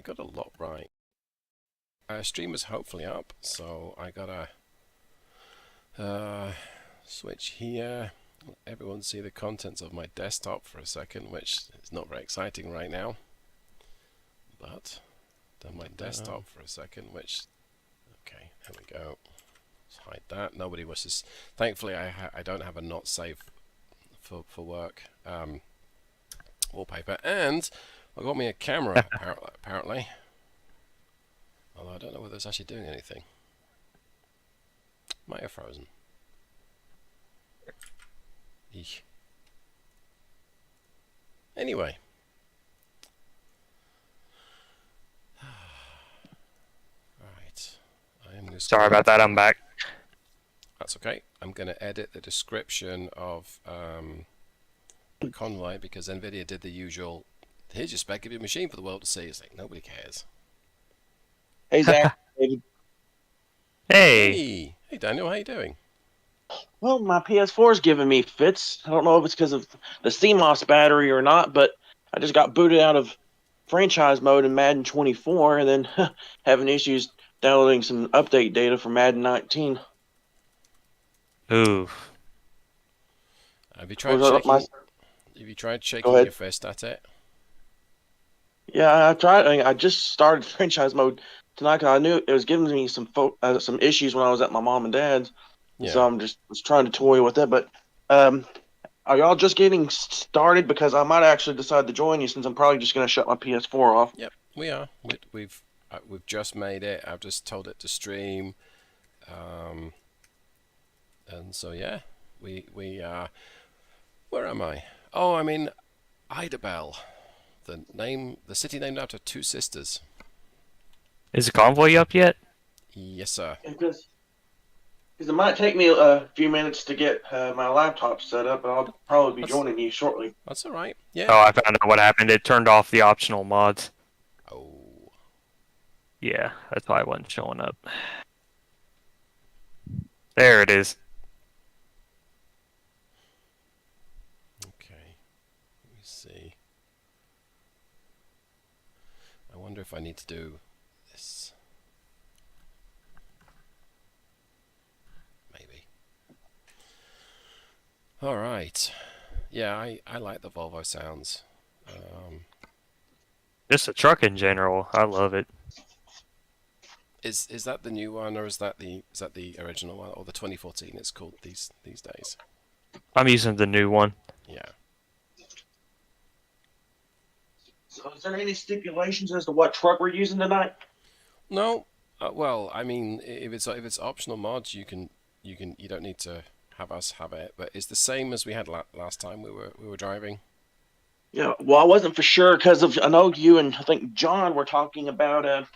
got a lot right. Stream is hopefully up, so I gotta switch here. Everyone see the contents of my desktop for a second, which is not very exciting right now. But done my desktop for a second, which okay, there we go. Let's hide that. Nobody wishes. Thankfully, I don't have a not safe for work wallpaper, and I got me a camera apparently. Although I don't know whether it's actually doing anything. Might have frozen. Eesh. Anyway. Right. I am just Sorry about that, I'm back. That's okay. I'm going to edit the description of the convoy because NVIDIA did the usual, here's your spec of your machine for the world to see. It's like, nobody cares. Hey, Zach. David. Hey. Hey, Daniel, how you doing? Well, my PS4 is giving me fits. I don't know if it's because of the CMOS battery or not, but I just got booted out of franchise mode in Madden 24 and then having issues downloading some update data for Madden 19. Ooh. Have you tried Was that shaking? my- Have you tried Go shaking ahead. your fist at it? Yeah, I tried. I just started franchise mode tonight because I knew it was giving me some issues when I was at my mom and dad's. Yeah. So I'm just was trying to toy with it. But are y'all just getting started? Because I might actually decide to join you since I'm probably just going to shut my PS4 off. Yep, we are. We've just made it. I've just told it to stream, and so yeah, we where am I? Oh, I'm in Idabel, the city named after two sisters. Is the convoy up yet? Yes, sir. Because it might take me a few minutes to get my laptop set up, and I'll probably be joining you shortly. That's all right. Yeah. Oh, I found out what happened. It turned off the optional mods. Oh. Yeah, that's why it wasn't showing up. There it is. Okay. Let me see. I wonder if I need to do this. Maybe. All right. Yeah, I like the Volvo sounds. Just a truck in general. I love it. Is that the new one, or is that the original one, or the 2014? It's called these days. I'm using the new one. Yeah. So, is there any stipulations as to what truck we're using tonight? No. Well, I mean, if it's optional mods, you don't need to have us have it. But it's the same as we had last time we were driving. Yeah. Well, I wasn't for sure because I know you and I think John were talking about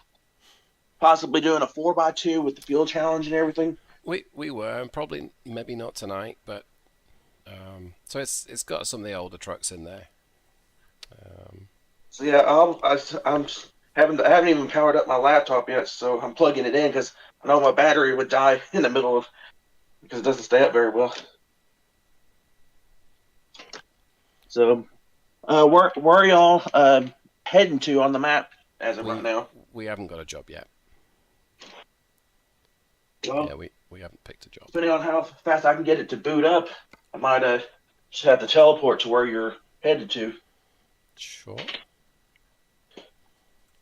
possibly doing a 4x2 with the fuel challenge and everything. We were, and probably maybe not tonight, but so it's got some of the older trucks in there. So yeah, I haven't even powered up my laptop yet, so I'm plugging it in because I know my battery would die in the middle of because it doesn't stay up very well. So, where are y'all heading to on the map as of right now? We haven't got a job yet. Well, Yeah, we haven't picked a job. depending on how fast I can get it to boot up, I might just have to teleport to where you're headed to. Sure.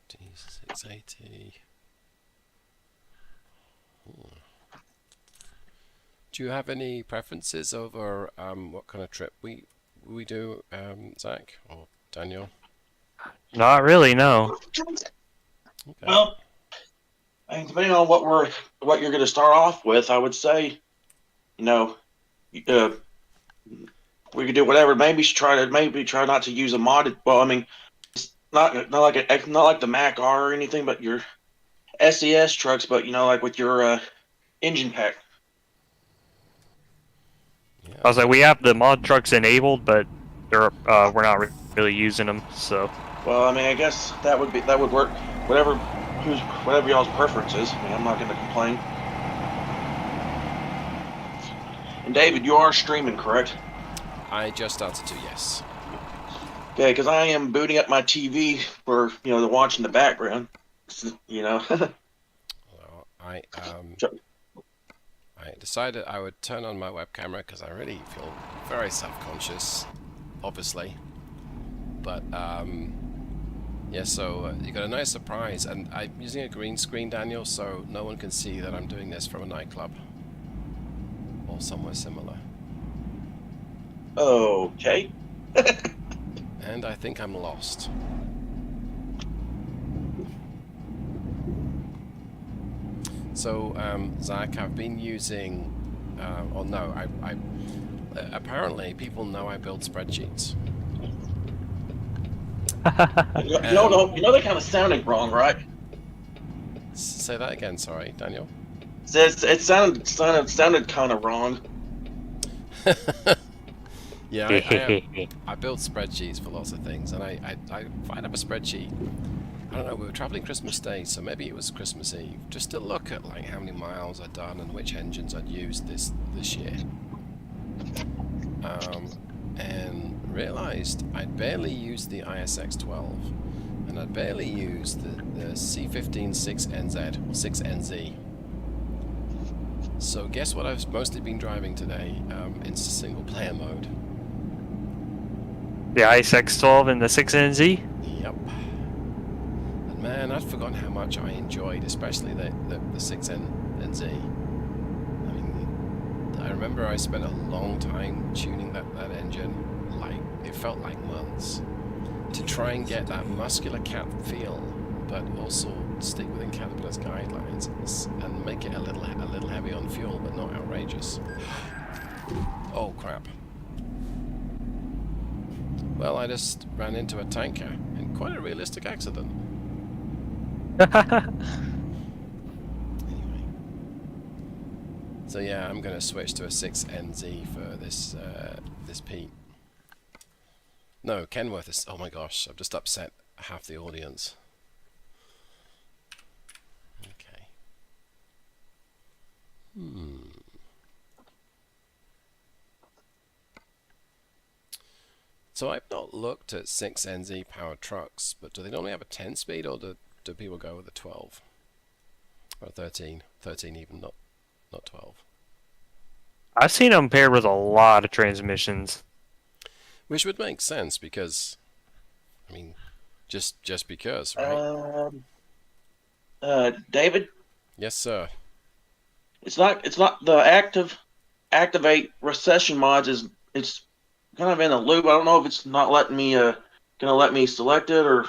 D680. Do you have any preferences over what kind of trip we do, Zach or Daniel? Not really, no. Okay. Well, I mean, depending on what you're going to start off with, I would say, we could do whatever. Maybe try not to use a modded. Well, I mean, it's not like the Mac R or anything, but your SES trucks, but like with your engine pack. Yeah. I was like, we have the mod trucks enabled, but we're not really using them, so. Well, I mean, I guess that would work. Whatever y'all's preference is. I mean, I'm not going to complain. And David, you are streaming, correct? I just started to, yes. Okay, because I am booting up my TV for the watch in the background. Well, I decided I would turn on my web camera because I really feel very self-conscious, obviously. But yeah, so you got a nice surprise, and I'm using a green screen, Daniel, so no one can see that I'm doing this from a nightclub or somewhere similar. Okay. And I think I'm lost. So, Zach, I've been using, or no, apparently people know I build spreadsheets. They kind of sounded wrong, right? Say that again, sorry, Daniel. It sounded kind of wrong. Yeah, I build spreadsheets for lots of things, and I find up a spreadsheet. I don't know, we were traveling Christmas Day, so maybe it was Christmas Eve, just to look at like how many miles I'd done and which engines I'd used this year. And realized I'd barely used the ISX-12, and I'd barely used the C15 6NZ or 6NZ. So guess what I've mostly been driving today in single player mode? The ISX-12 and the 6NZ? Yep. And man, I'd forgotten how much I enjoyed, especially the 6NZ. I mean, I remember I spent a long time tuning that engine. Like, it felt like months. To try and get that muscular cat feel, but also stick within Caterpillar's guidelines and make it a little heavy on fuel, but not outrageous. Oh crap. Well, I just ran into a tanker in quite a realistic accident. Anyway. So yeah, I'm going to switch to a 6NZ for this Pete. No, Kenworth is... Oh my gosh, I've just upset half the audience. Okay. So I've not looked at 6NZ powered trucks, but do they normally have a 10-speed, or do people go with a 12? Or 13? 13 even, not 12. I've seen them paired with a lot of transmissions. Which would make sense because, I mean, just because, right? David, Yes, sir. it's not the activate recession mods it's kind of in a loop. I don't know if it's not letting me gonna let me select it or.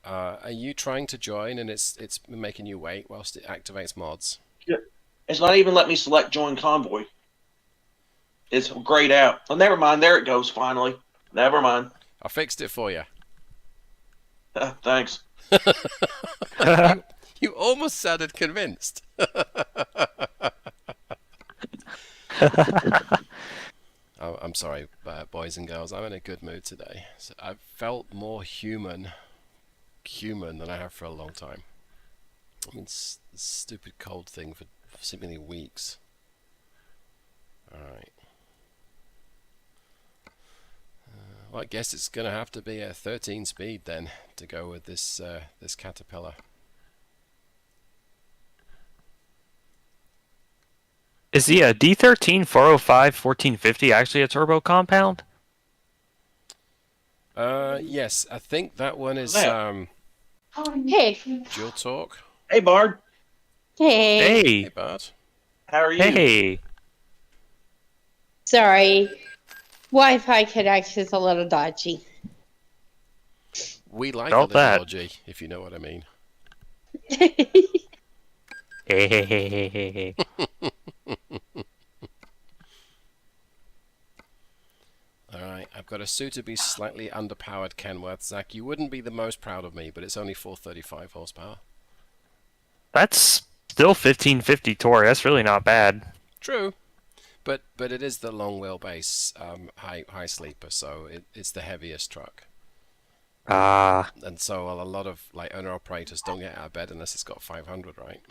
Are you trying to join and it's making you wait whilst it activates mods? It's not even letting me select join convoy. It's grayed out. Oh, never mind. There it goes. Finally. Never mind. I fixed it for you. Thanks. You almost sounded convinced. Oh, I'm sorry, boys and girls. I'm in a good mood today. So I've felt more human than I have for a long time. I mean, it's a stupid cold thing for seemingly weeks. Alright. Well, I guess it's going to have to be a 13 speed then to go with this Caterpillar. Is the D13 405 1450 actually a turbo compound? Yes, I think that one is Hey. dual torque. Hey, Bard. Hey. Hey, Hey, Bart. How are you? hey. Sorry. Wi-Fi connection is a little dodgy. We like Felt a little that. dodgy, if you know what I mean. Hey, hey, hey, hey, hey, hey. Alright, I've got a suitably slightly underpowered Kenworth. Zach, you wouldn't be the most proud of me, but it's only 435 horsepower. That's still 1550 torque. That's really not bad. True, but it is the long wheelbase high sleeper, so it's the heaviest truck. Ah, And so a lot of like owner operators don't get out of bed unless it's got 500, right?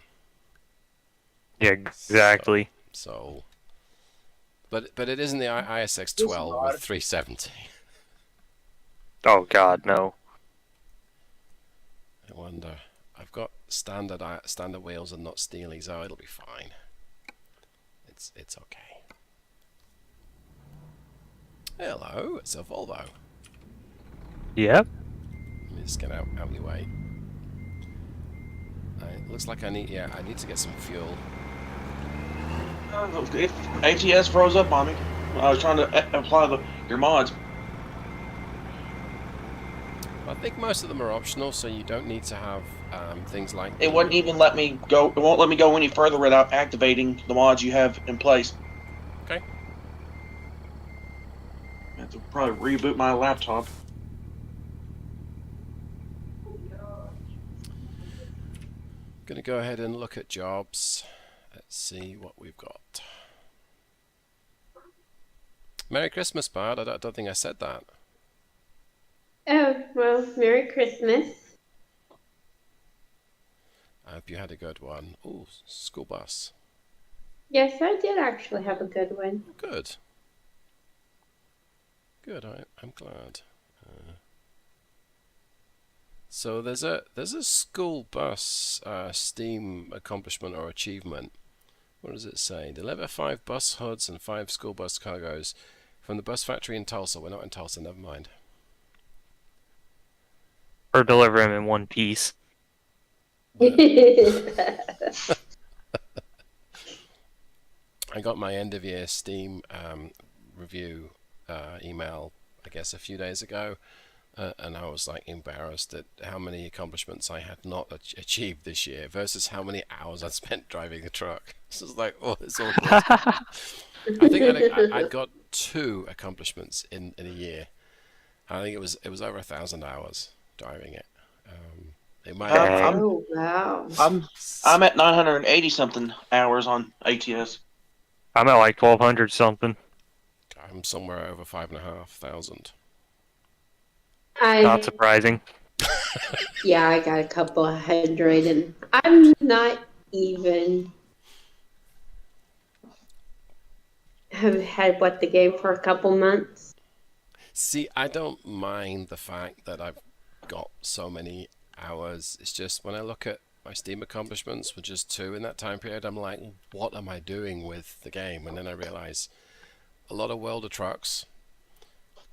yeah, exactly. So But it isn't the ISX 12 with 370. Oh God, no. I wonder. I've got standard wheels and not Steely, so it'll be fine. It's okay. Hello, it's a Volvo. Yep. Let me just get out of your way. It looks like I need to get some fuel. ATS froze up on me. I was trying to apply your mods. I think most of them are optional, so you don't need to have things like. It wouldn't even let me go. It won't let me go any further without activating the mods you have in place. Okay. I have to probably reboot my laptop. Gonna go ahead and look at jobs. Let's see what we've got. Merry Christmas, Bard. I don't think I said that. Oh, well, Merry Christmas. I hope you had a good one. Ooh, school bus. Yes, I did actually have a good one. Good. Good. I'm glad. So there's a school bus Steam accomplishment or achievement. What does it say? Deliver 5 bus hoods and 5 school bus cargoes from the bus factory in Tulsa. We're not in Tulsa. Never mind. Or deliver them in one piece. I got my end of year Steam review email, I guess, a few days ago, and I was like embarrassed at how many accomplishments I had not achieved this year versus how many hours I'd spent driving the truck. This is like, oh, it's all good. I think I'd got 2 accomplishments in a year. I think it was over 1,000 hours driving it. It might. Oh wow! I'm at 980 something hours on ATS. I'm at like 1,200 something. I'm somewhere over 5,500. Not surprising. Yeah, I got a couple of hundred, and I'm not even have had the game for a couple months. See, I don't mind the fact that I've got so many hours. It's just when I look at my Steam accomplishments with just 2 in that time period, I'm like, what am I doing with the game? And then I realize a lot of World of Trucks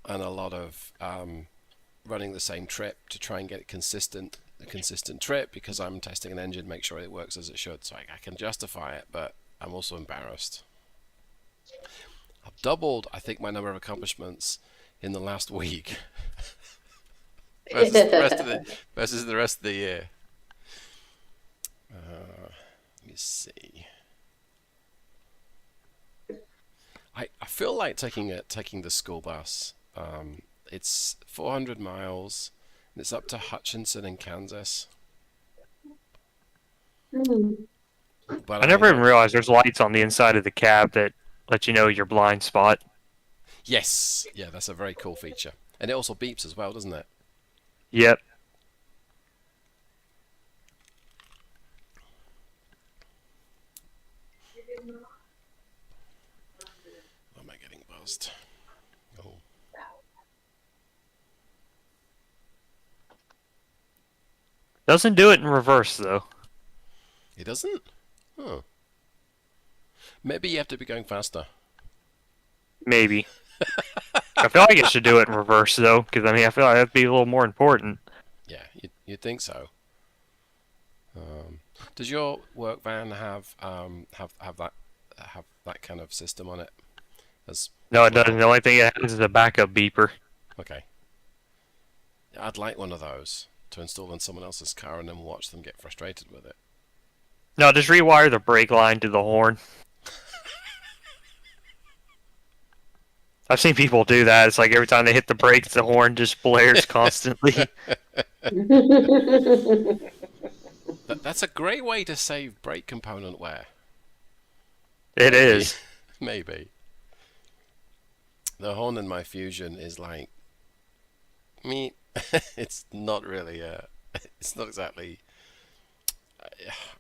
and a lot of running the same trip to try and get a consistent trip because I'm testing an engine, make sure it works as it should. So I can justify it, but I'm also embarrassed. I've doubled, I think, my number of accomplishments in the last week versus the rest of the year. Let me see. I feel like taking the school bus. It's 400 miles, and it's up to Hutchinson in Kansas. But I never even realized there's lights on the inside of the cab that let you know your blind spot. Yes, yeah, that's a very cool feature, and it also beeps as well, doesn't it? Yep. Why am I getting buzzed? Oh. Doesn't do it in reverse though. It doesn't? Oh. Maybe you have to be going faster. Maybe. I feel like it should do it in reverse though, because I feel like that'd be a little more important. Yeah, you'd think so. Does your work van have that kind of system on it? No, it doesn't. The only thing it has is a backup beeper. Okay. I'd like one of those to install on someone else's car and then watch them get frustrated with it. No, just rewire the brake line to the horn. I've seen people do that. It's like every time they hit the brakes, the horn just blares constantly. That's a great way to save brake component wear. It is. Maybe. The horn in my Fusion is like me. It's not really it's not exactly,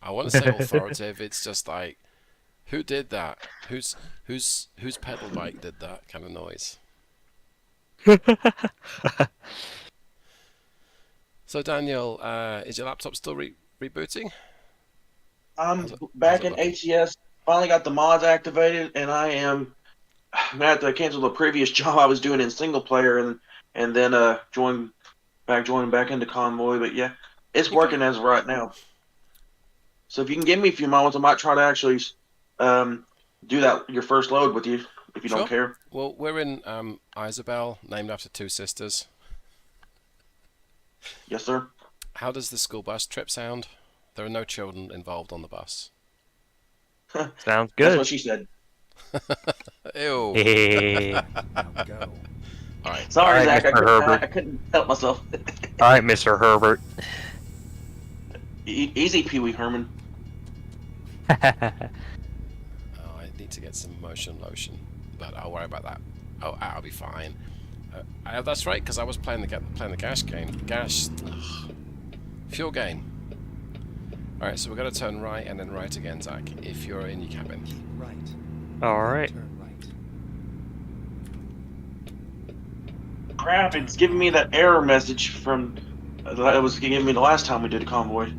I want to say authoritative. It's just like Who did that? Whose pedal bike did that kind of noise? So Daniel, is your laptop still rebooting? I'm How's back it in looking? ATS. Finally got the mods activated, and I'm gonna have to cancel the previous job I was doing in single player, and then join back into Convoy. But yeah, it's Okay. working as of right now. So if you can give me a few moments, I might try to actually um, do that your first load with you if you don't Sure. care. Well, we're in Isabel, named after two sisters. Yes, sir. How does the school bus trip sound? There are no children involved on the bus. Sounds That's good. what she said. Ew. Hey. Now go. All right. Sorry, Alright, Zach. Mr. Herbert. I couldn't help myself. Alright, Mr. Herbert. Easy, Pee Wee Herman. Oh, I need to get some motion lotion, but I'll worry about that. Oh, I'll be fine. That's right, because I was playing the gas game. Fuel gain. All right, so we're going to turn right and then right again, Zach. If you're in your cabin. Keep right. Alright. Turn right. Crap! It's giving me that error message from that it was giving me the last time we did a convoy.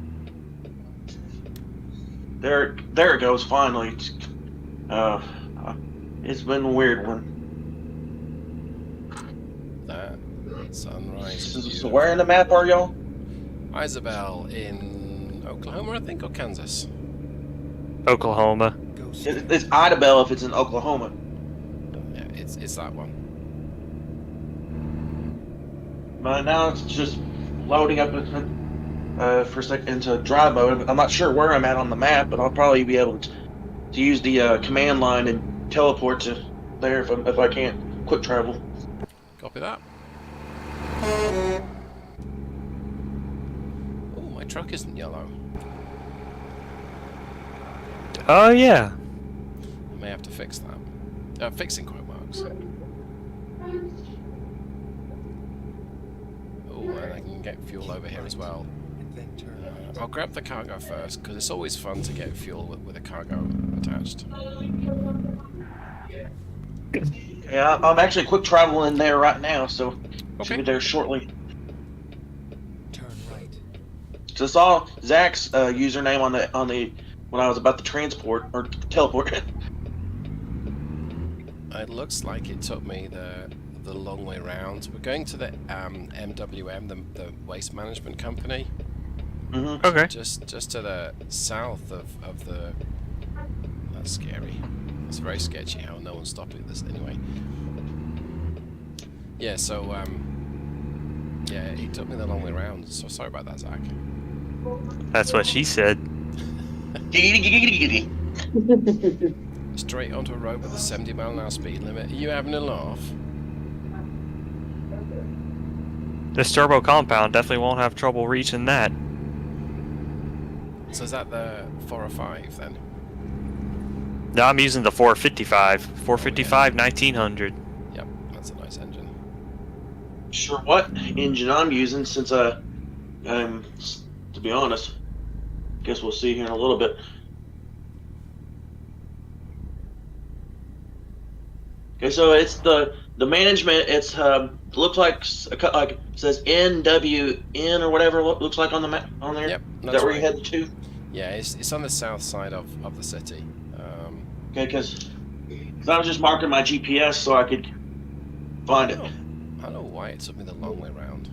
There it goes. Finally, it's been a weird one. That sunrise. is So where in the map are y'all? beautiful. Isabel in Oklahoma, I think, or Kansas. Oklahoma. Go straight. It's Idabel if it's in Oklahoma. Yeah, it's that one. But now it's just loading up for a second into drive mode. I'm not sure where I'm at on the map, but I'll probably be able to use the command line and teleport to there if I can't quick travel. Copy that. Oh, my truck isn't yellow. Oh, yeah. I may have to fix that. Fixing quote marks. Oh, and I can get fuel over here as well. And then turn right. I'll grab the cargo first, because it's always fun to get fuel with a cargo attached. Yeah, I'm actually quick traveling there right now, so should Okay. be there shortly. Turn right. So I saw Zach's username on the when I was about to transport or teleport. It looks like it took me the long way round. We're going to the MWM, the waste management company, Mm-hmm. Okay. just to the south of the. That's scary. It's very sketchy how no one's stopping this anyway. Yeah, so yeah, it took me the long way round. So sorry about that, Zach. That's what she said. Straight onto a road with a 70-mile-an-hour speed limit. Are you having a laugh? This turbo compound definitely won't have trouble reaching that. So is that the 405 then? No, I'm using the 455. 455 1900. Yep, that's a nice engine. Sure, what engine I'm using since to be honest, guess we'll see here in a little bit. Okay, so it's the management. It's looks like it says NWN or whatever it looks like on the map on there. Yep, Is that's that where right. you headed to? Yeah, it's on the south side of the city. Okay, because I was just marking my GPS so I could find it. I don't know why it took me the long way round.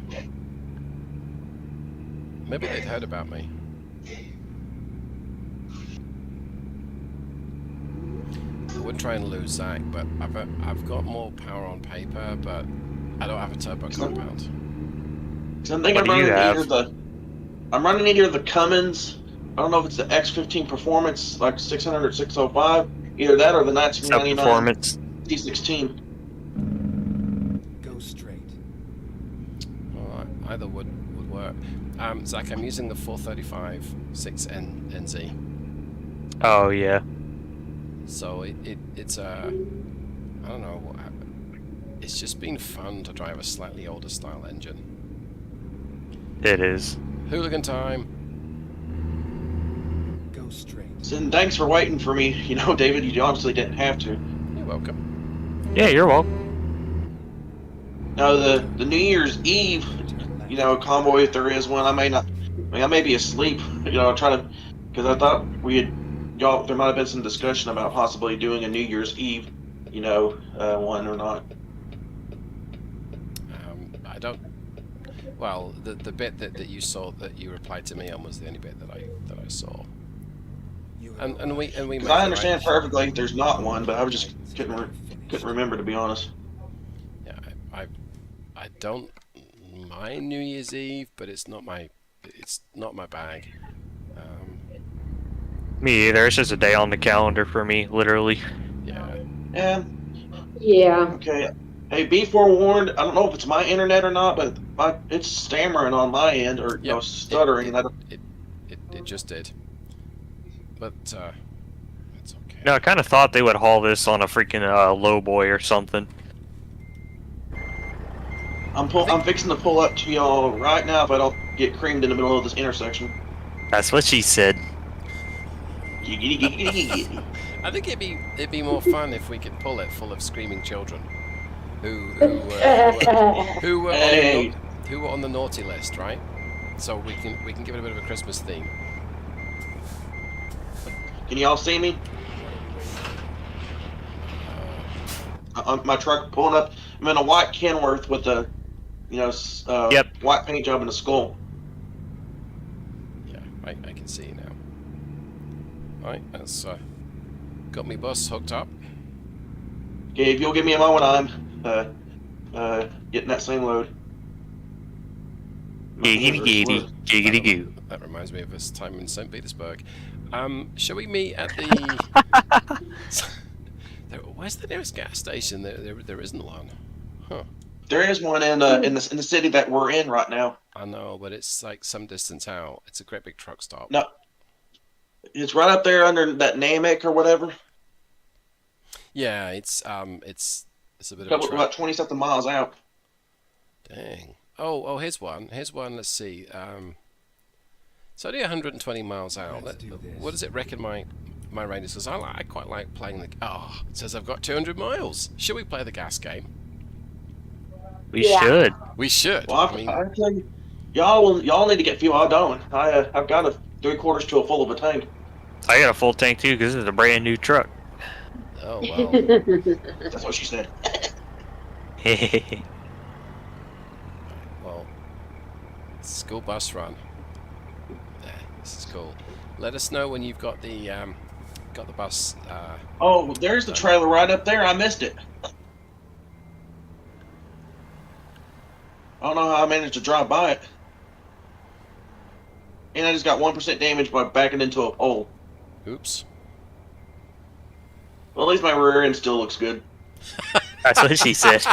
Maybe they'd heard about me. I would try and lose Zach, but I've got more power on paper, but I don't have a turbo compound. So I think What do you have? I'm running either the Cummins. I don't know if it's the X15 Performance, like 600 or 605. Either that or the Sub 1999 performance. D16. Go straight. Well, either would work. Zach, I'm using the 435 6NZ. Oh, yeah. So it's I don't know. It's just been fun to drive a slightly older style engine. It is. Hooligan time. Go straight. And thanks for waiting for me. You know, David, you obviously didn't have to. You're welcome. Yeah, you're welcome. Now, the New Year's Eve, Turn left. you know, convoy, if there is one, I may not. I mean, I may be asleep. You know, trying to, because I thought we had, y'all. There might have been some discussion about possibly doing a New Year's Eve, you know, one or not. I don't. Well, the bit that you saw that you replied to me on was the only bit that I saw. You And we made Because the I understand right. perfectly if there's not one, but I was just couldn't remember, to be honest. Yeah, I don't mind New Year's Eve, but it's not my bag. Me either. It's just a day on the calendar for me, literally. Yeah. And Yeah. okay, hey, be forewarned. I don't know if it's my internet or not, but it's stammering on my end, or you know, Yep. stuttering. And I don't, It just did. But it's okay. No, I kind of thought they would haul this on a freaking lowboy or something. I'm fixing to pull up to y'all right now if I don't get creamed in the middle of this intersection. That's what she said. I think it'd be more fun if we could pull it full of screaming children, who were Hey. who were on the naughty list, right? So we can give it a bit of a Christmas theme. Can y'all see me? My truck pulling up. I'm in a white Kenworth with a, you know, Yep. white paint job and a skull. Yeah, I can see you now. Right, that's got me bus hooked up. Okay, if you'll give me a moment, I'm getting that same load. My hands Giggity are giggity, slow. giggity goo. That reminds me of this time in St. Petersburg. Shall we meet at the? Where's the nearest gas station? There isn't one. Huh. There is one in the city that we're in right now. I know, but it's like some distance out. It's a great big truck stop. No, it's right up there under that Namek or whatever. Yeah, it's a bit of a trek. About 20 something miles out. Dang. Oh, here's one. Let's see. It's only 120 miles out. Let's do this. What does it reckon my range is? Because I quite like playing the. Oh, it says I've got 200 miles. Should we play the gas game? We Yeah. should. We should. Well, I mean, I tell you, y'all need to get fuel. I don't. I've got a 3/4 to a full of a tank. I got a full tank too because this is a brand new truck. oh well. That's what she said. Well, school bus run. Yeah, this is cool. Let us know when you've got the bus. Oh, there's the trailer right up there. I missed it. I don't know how I managed to drive by it. And I just got 1% damage by backing into a pole. Oops. Well, at least my rear end still looks good. That's what she said.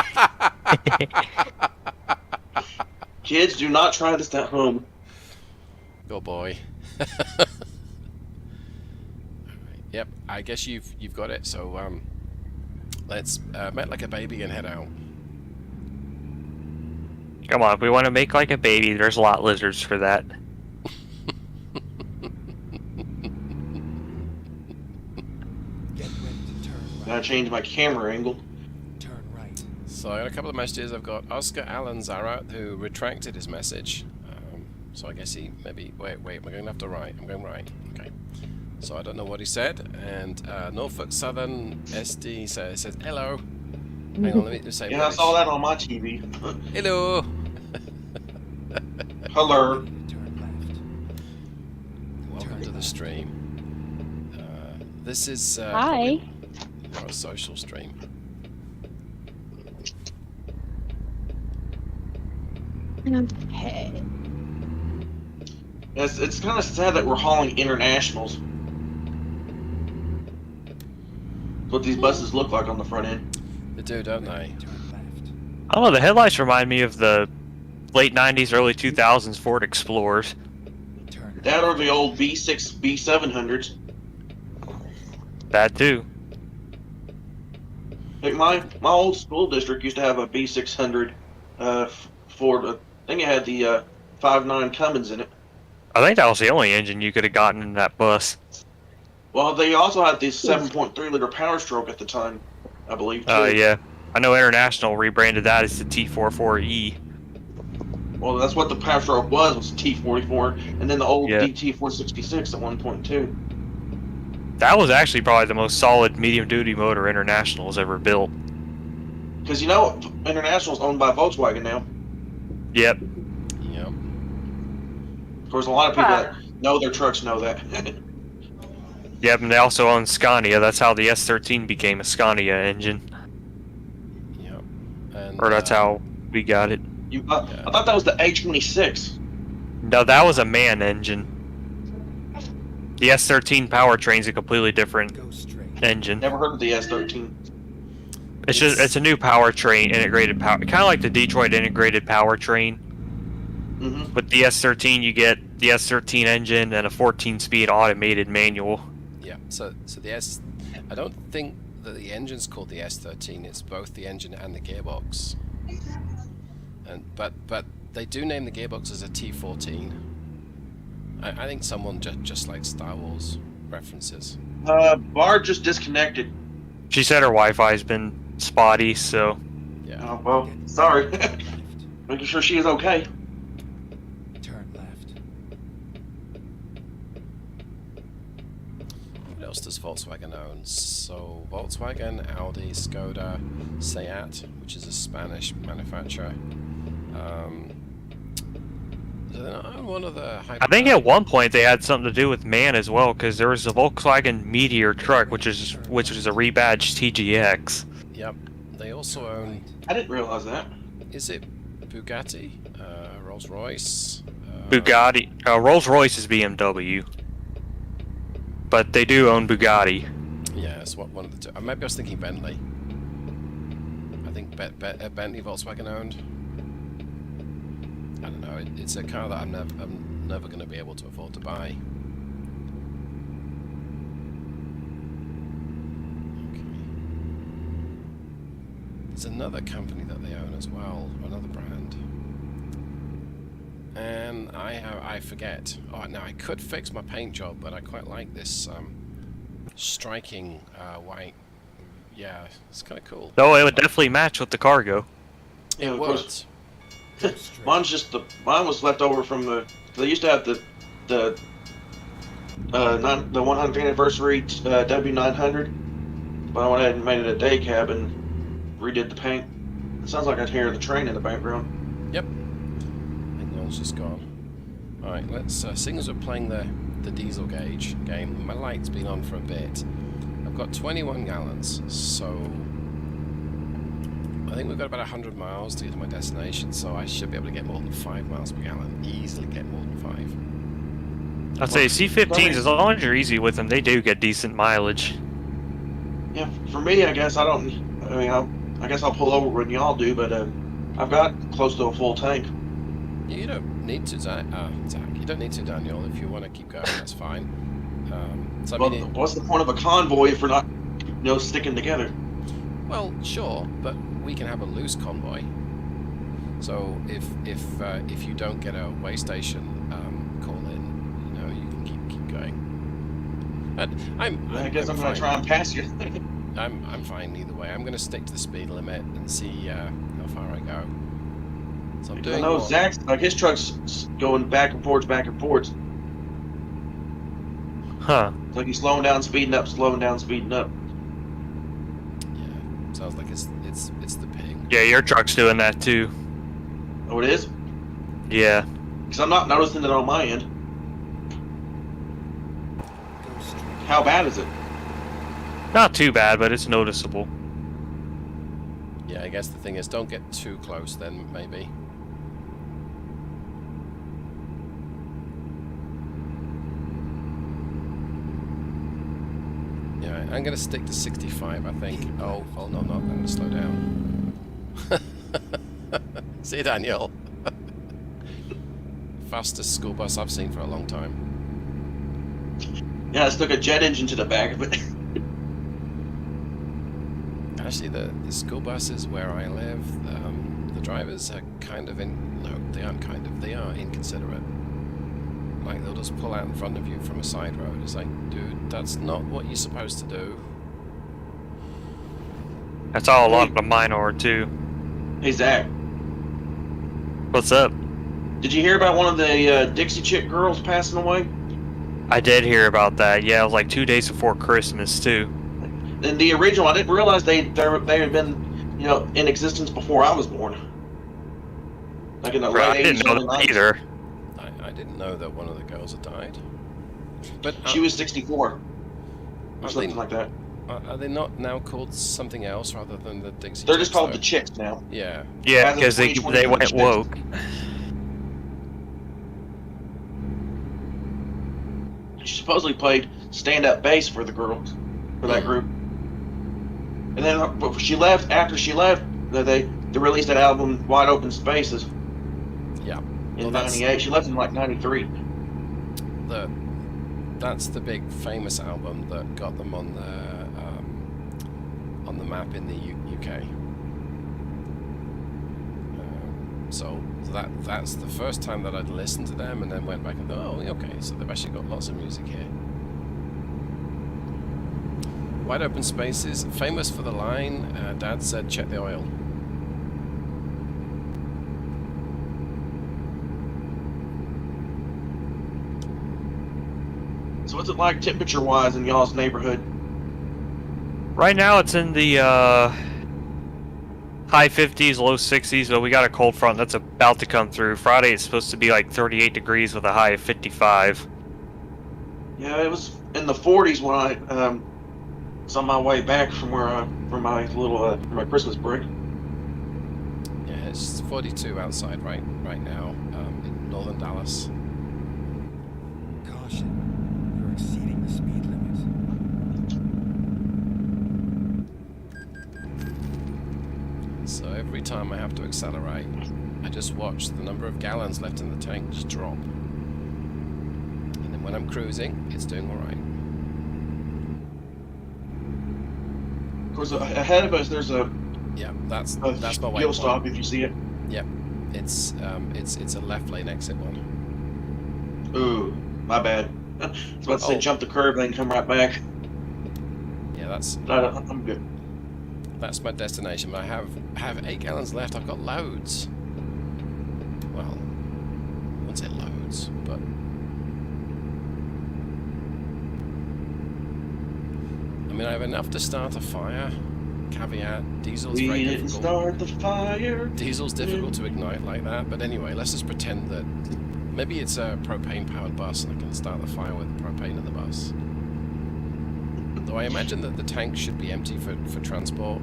Kids, do not try this at home. Good boy. Yep, I guess you've got it. So let's make like a baby and head out. Come on, if we want to make like a baby, there's a lot of lizards for that. Get ready to turn right. Gotta change my camera angle. Turn right. So I got a couple of messages. I've got Oscar Allen Zarat who retracted his message. So I guess he maybe wait. We're going left or right? I'm going right. Okay. So I don't know what he said. And Norfolk Southern SD says hello. Hang on, let me say. Yeah, I saw that on my TV. Hello. Hello. Turn Welcome to the stream. This is Hi. probably our social stream. Okay. It's kind of sad that we're hauling internationals. That's what these buses look like on the front end. They do, don't they? left. Turn left. I don't know, the headlights remind me of the late 90s, early 2000s Ford Explorers. Turn That or the old V6, V700s. That too. Like my old school district used to have a V600 Ford. I think it had the 5.9 Cummins in it. I think that was the only engine you could have gotten in that bus. Well, they also had the 7.3 liter Power Stroke at the time, I believe, too. Yeah. I know International rebranded that as the T44E. Well, that's what the Power Stroke was T44, and then the old Yeah. DT466 at 1.2. That was actually probably the most solid medium-duty motor International has ever built. Because you know, International's owned by Volkswagen now. Yep. Yep. Of course, a lot of people that know their trucks know that. Yep, and they also own Scania. That's how the S13 became a Scania engine. Yep. And, Or that's how we got it. I thought that was the A26. No, that was a MAN engine. The S13 powertrain's a completely different Go straight. engine. Never heard of the S13. It's a new powertrain, integrated power, kind of like the Detroit integrated powertrain. Mm-hmm. With the S13, you get the S13 engine and a 14-speed automated manual. yeah. So I don't think that the engine's called the S13. It's both the engine and the gearbox. But they do name the gearbox as a T14. I think someone just likes Star Wars references. Bar just disconnected. She said her Wi-Fi's been spotty, so Yeah. Oh, well, sorry. Left. Making sure she is okay. Turn left. What else does Volkswagen own? So Volkswagen, Audi, Skoda, Seat, which is a Spanish manufacturer. Do they not own one of the I think at one point they had something to do with MAN as well, because there was a Volkswagen Meteor truck, which was a rebadged TGX. Yep. They also own. I didn't realize that. Is it Bugatti, Rolls Royce? Bugatti, Rolls-Royce is BMW, but they do own Bugatti. Yeah, it's one of the two. Maybe I was thinking Bentley. I think Bentley Volkswagen owned. I don't know. It's a car that I'm never going to be able to afford to buy. Okay. There's another company that they own as well, another brand. And I forget. Oh, now I could fix my paint job, but I quite like this striking white. Yeah, it's kind of cool. Though it would definitely match with the cargo. Yeah, It of would. course. Go straight. Mine was left over from they used to have the 100th anniversary W900, but I went ahead and made it a day cab and redid the paint. It sounds like I hear the train in the background. Yep. And yours just gone. Alright, let's seeing as we're playing the diesel gauge game, my light's been on for a bit. I've got 21 gallons, so I think we've got about 100 miles to get to my destination, so I should be able to get more than 5 miles per gallon. Easily get more than 5. I'd say C15s, as long as you're easy with them, they do get decent mileage. Yeah, for me, I guess I guess I'll pull over when y'all do, but I've got close to a full tank. You don't need to, Zach. You don't need to, Daniel. If you want to keep going, that's fine. So I Well, mean, what's the point of a convoy if we're not, sticking together? well, sure, but we can have a loose convoy. So if you don't get a way station call in, you can keep going. But I guess I'm gonna fine. try and pass you. I'm fine either way. I'm gonna stick to the speed limit and see how far I go. So I'm I doing know what- Zach's his truck's going back and forth, back and forth. Huh. It's like he's slowing down, speeding up, slowing down, speeding up. Yeah, sounds like it's the pig. Yeah, your truck's doing that too. Oh, it is? Yeah. Because I'm not noticing it on my end. Go straight. How bad is it? Not too bad, but it's noticeable. Yeah, I guess the thing is, don't get too close. Then maybe. Yeah, I'm gonna stick to 65. I think. Oh, well, no, I'm not. I'm gonna slow down. See you, Daniel. Fastest school bus I've seen for a long time. Yeah, I stuck a jet engine to the back of it. Actually, the school buses where I live, the drivers are kind of no, they aren't kind of. They are inconsiderate. Like they'll just pull out in front of you from a side road. It's like, dude, that's not what you're supposed to do. That's all a lot of mine are too. Hey Zach, What's up? did you hear about one of the Dixie Chick girls passing away? I did hear about that. Yeah, it was like 2 days before Christmas too. And the original, I didn't realize they had been, you know, in existence before I was born. Like in the I late didn't 80s, know early that 90s. either. I didn't know that one of the girls had died. But She was 64 or Are something they- like that. are they not now called something else rather than the Dixie They're Chicks, just called though? the Chicks now. Yeah. Yeah, As of because they 2020, went Chicks. woke. She supposedly played stand-up bass for the girls, for that group. And then but she left. After she left, they released that album "Wide Open Spaces" Yeah. in Well, that's- '98. She left in like '93. That's the big famous album that got them on the map in the UK. So that's the first time that I'd listened to them, and then went back and thought, oh, okay, so they've actually got lots of music here. Wide Open Spaces, famous for the line, Dad said, check the oil. So what's it like temperature-wise in y'all's neighborhood? Right now it's in the high 50s, low 60s, but we got a cold front that's about to come through. Friday it's supposed to be like 38 degrees with a high of 55. Yeah, it was in the 40s when I was on my way back from from my little from my Christmas break. Yeah, it's 42 outside right now in northern Dallas. Caution. You're exceeding the speed limit. So every time I have to accelerate, I just watch the number of gallons left in the tank just drop. And then when I'm cruising, it's doing all right. Of course, ahead of us there's a Yeah, that's my fuel waypoint. stop if you see it. Yep, it's a left lane exit one. Ooh, my bad. I was about to say Oh. jump the curb, then come right back. Yeah, I'm good. that's my destination. But I have 8 gallons left. I've got loads. Well, I wouldn't say loads, but I mean I have enough to start a fire. Caveat: diesel's We very didn't difficult. start the fire. Diesel's difficult to ignite like that, but anyway, let's just pretend that maybe it's a propane-powered bus and I can start the fire with propane in the bus. Though I imagine that the tank should be empty for transport.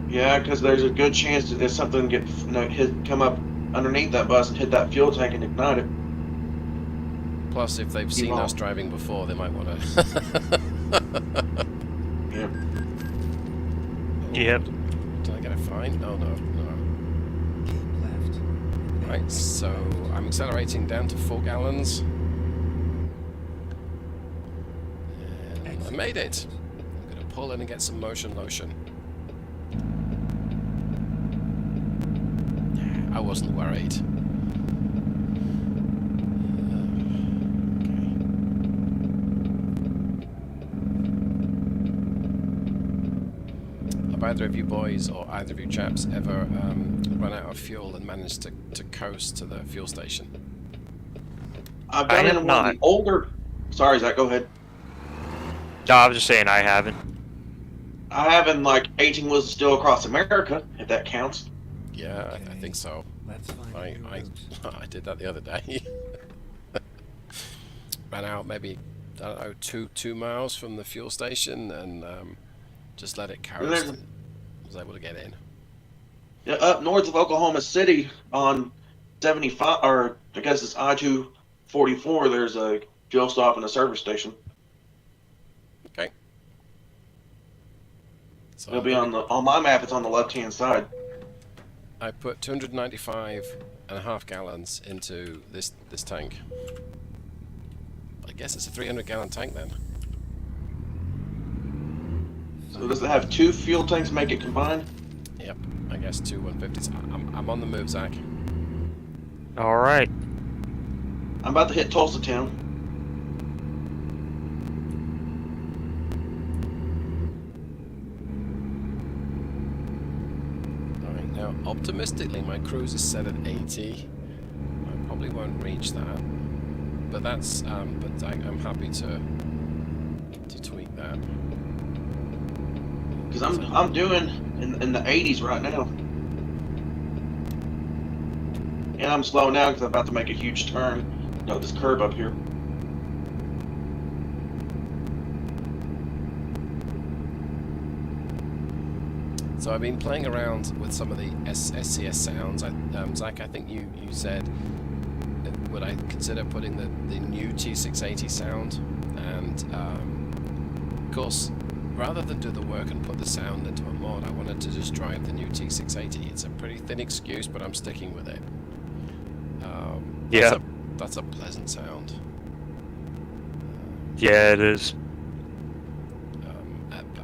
Yeah, because there's a good chance that something come up underneath that bus and hit that fuel tank and ignite it. Plus, if they've seen us driving before, they might want to... Yeah. Yep. Did I get a fine? No. Keep left. Right, so I'm accelerating down to 4 gallons. And I made it. I'm going to pull in and get some motion lotion. I wasn't worried. Have either of you boys or either of you chaps ever run out of fuel and managed to coast to the fuel station? I've done it have in one of the older. Sorry, Zach, go ahead. No, I was just saying I haven't. I have in like 18 wheels of steel across America, if that counts. Yeah, I think so. Let's find a new route. I did that the other day. Ran out maybe, I don't know, two miles from the fuel station and just let it coast. And was able to get in. Yeah, up north of Oklahoma City on 75, or I guess it's I-244. There's a fuel stop and a service station. Okay. So It'll be on my map. It's on the left-hand side. I put 295.5 gallons into this tank. I guess it's a 300-gallon tank then. So does it have 2 fuel tanks to make it combined? Yep, I guess 2 150s. I'm on the move, Zach. All right. I'm about to hit Tulsa town. Alright, now optimistically my cruise is set at 80. I probably won't reach that. But that's but I'm happy to tweak that. Because I'm doing in the 80s right now. And I'm slowing down because I'm about to make a huge turn. You know, this curb up here. So I've been playing around with some of the SCS sounds. Zach, I think you said, would I consider putting the new T680 sound? And of course, rather than do the work and put the sound into a mod, I wanted to just drive the new T680. It's a pretty thin excuse, but I'm sticking with it. Yeah. That's a pleasant sound. Yeah, it is.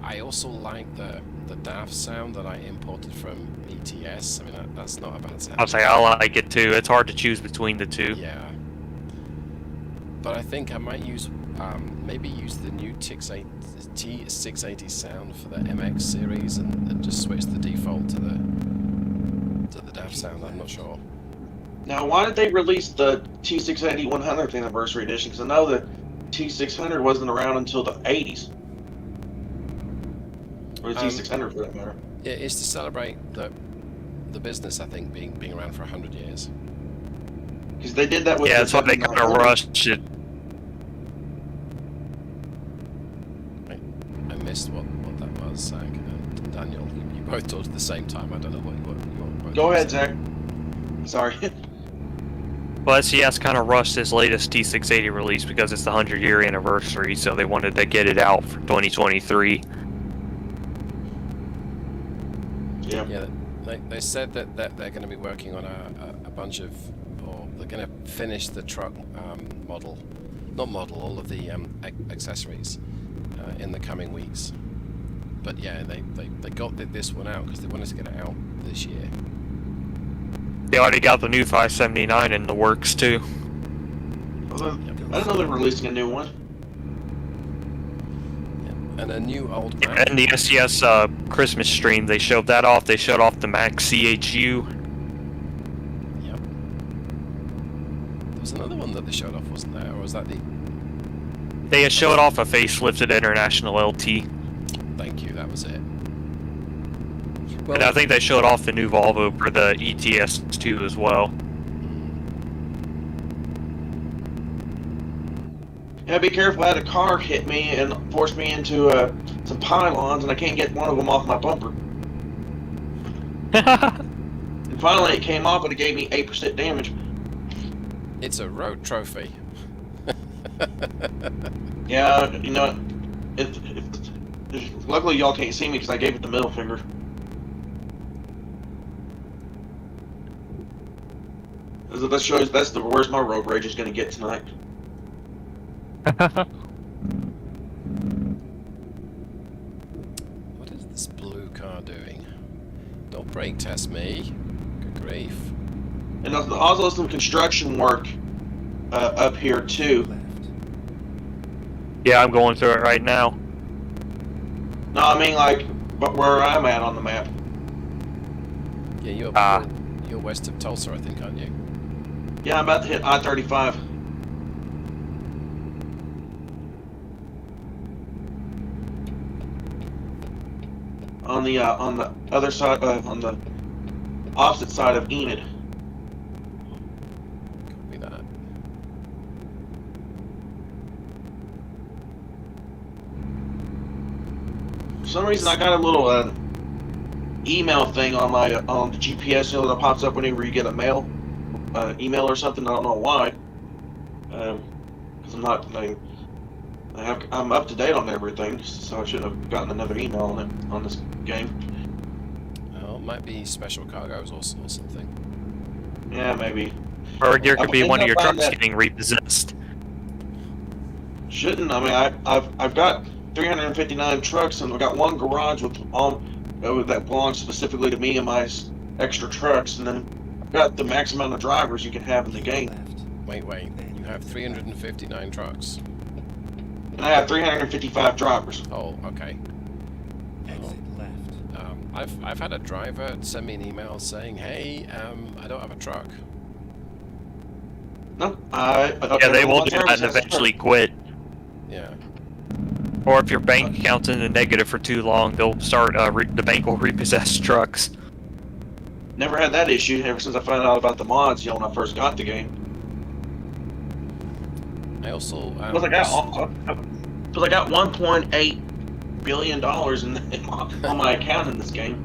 I also like the DAF sound that I imported from ETS. I mean, that's not a bad sound. I'll say I like it too. It's hard to choose between the two. Yeah. But I think I might use, maybe use the new T680 sound for the MX series and just switch the default to the DAF sound. I'm not sure. Now, why did they release the T680 100th anniversary edition? Because I know the T600 wasn't around until the 80s. Or the T600 for that matter. Yeah, it's to celebrate the business, I think, being around for 100 years. Because they did that with Yeah, the that's why they kind of 7900. rushed it. I missed what that was, Zach and Daniel. You both talked at the same time. I don't know what you both Go ahead, said. Zach. Sorry. Well, SCS kind of rushed this latest T680 release because it's the 100-year anniversary, so they wanted to get it out for 2023. Yeah. Yeah, they said that they're going to be working on a bunch of, or they're going to finish the truck all of the accessories in the coming weeks. But yeah, they got this one out because they wanted to get it out this year. They already got the new 579 in the works too. I didn't know they were releasing a new one. Yeah. And a new old map. And the SCS Christmas stream, they showed that off. They showed off the Max CHU. Yep. There was another one that they showed off, wasn't there? Or was that the... They had showed off a facelifted International LT. Thank you, that was it. Well, And I think they showed off the new Volvo for the ETS2 as well. Yeah, be careful. I had a car hit me and forced me into some pylons, and I can't get one of them off my bumper. And finally, it came off, and it gave me 8% damage. it's a road trophy. Yeah, you know, luckily y'all can't see me because I gave it the middle finger. That shows that's the worst my road rage is going to get tonight. What is this blue car doing? Don't brake test me. Good grief. And there's also some construction work up here too. Left. Yeah, I'm going through it right now. No, I mean like, but where I'm at on the map. Yeah, you're west of Tulsa, I think, aren't you? Yeah, I'm about to hit I-35. On the other side, on the opposite side of Enid. Copy that. For some reason, I got a little email thing on my on the GPS, you know, that pops up whenever you get a mail, email or something. I don't know why. Because I'm not. I'm up to date on everything, so I should have gotten another email on it on this game. Well, it might be special cargoes or something. Yeah, maybe. Or there could be I one of think your I found trucks that- getting repossessed. Shouldn't. I mean, I've got 359 trucks, and I've got one garage with all that belongs specifically to me and my extra trucks, and then I've got the max amount of drivers you can have in the game. Left. Wait. Then You have 359 trucks. And I have 355 drivers. Oh, okay. Exit left. I've had a driver send me an email saying, "Hey, I don't have a truck." No, I don't. Yeah, they will everyone do that has and a truck. eventually quit. Yeah. Or if your bank account's in the negative for too long, they'll start. The bank will repossess trucks. Never had that issue ever since I found out about the mods. You know, when I first got the game. I also Because I got 1.8 billion dollars on my account in this game.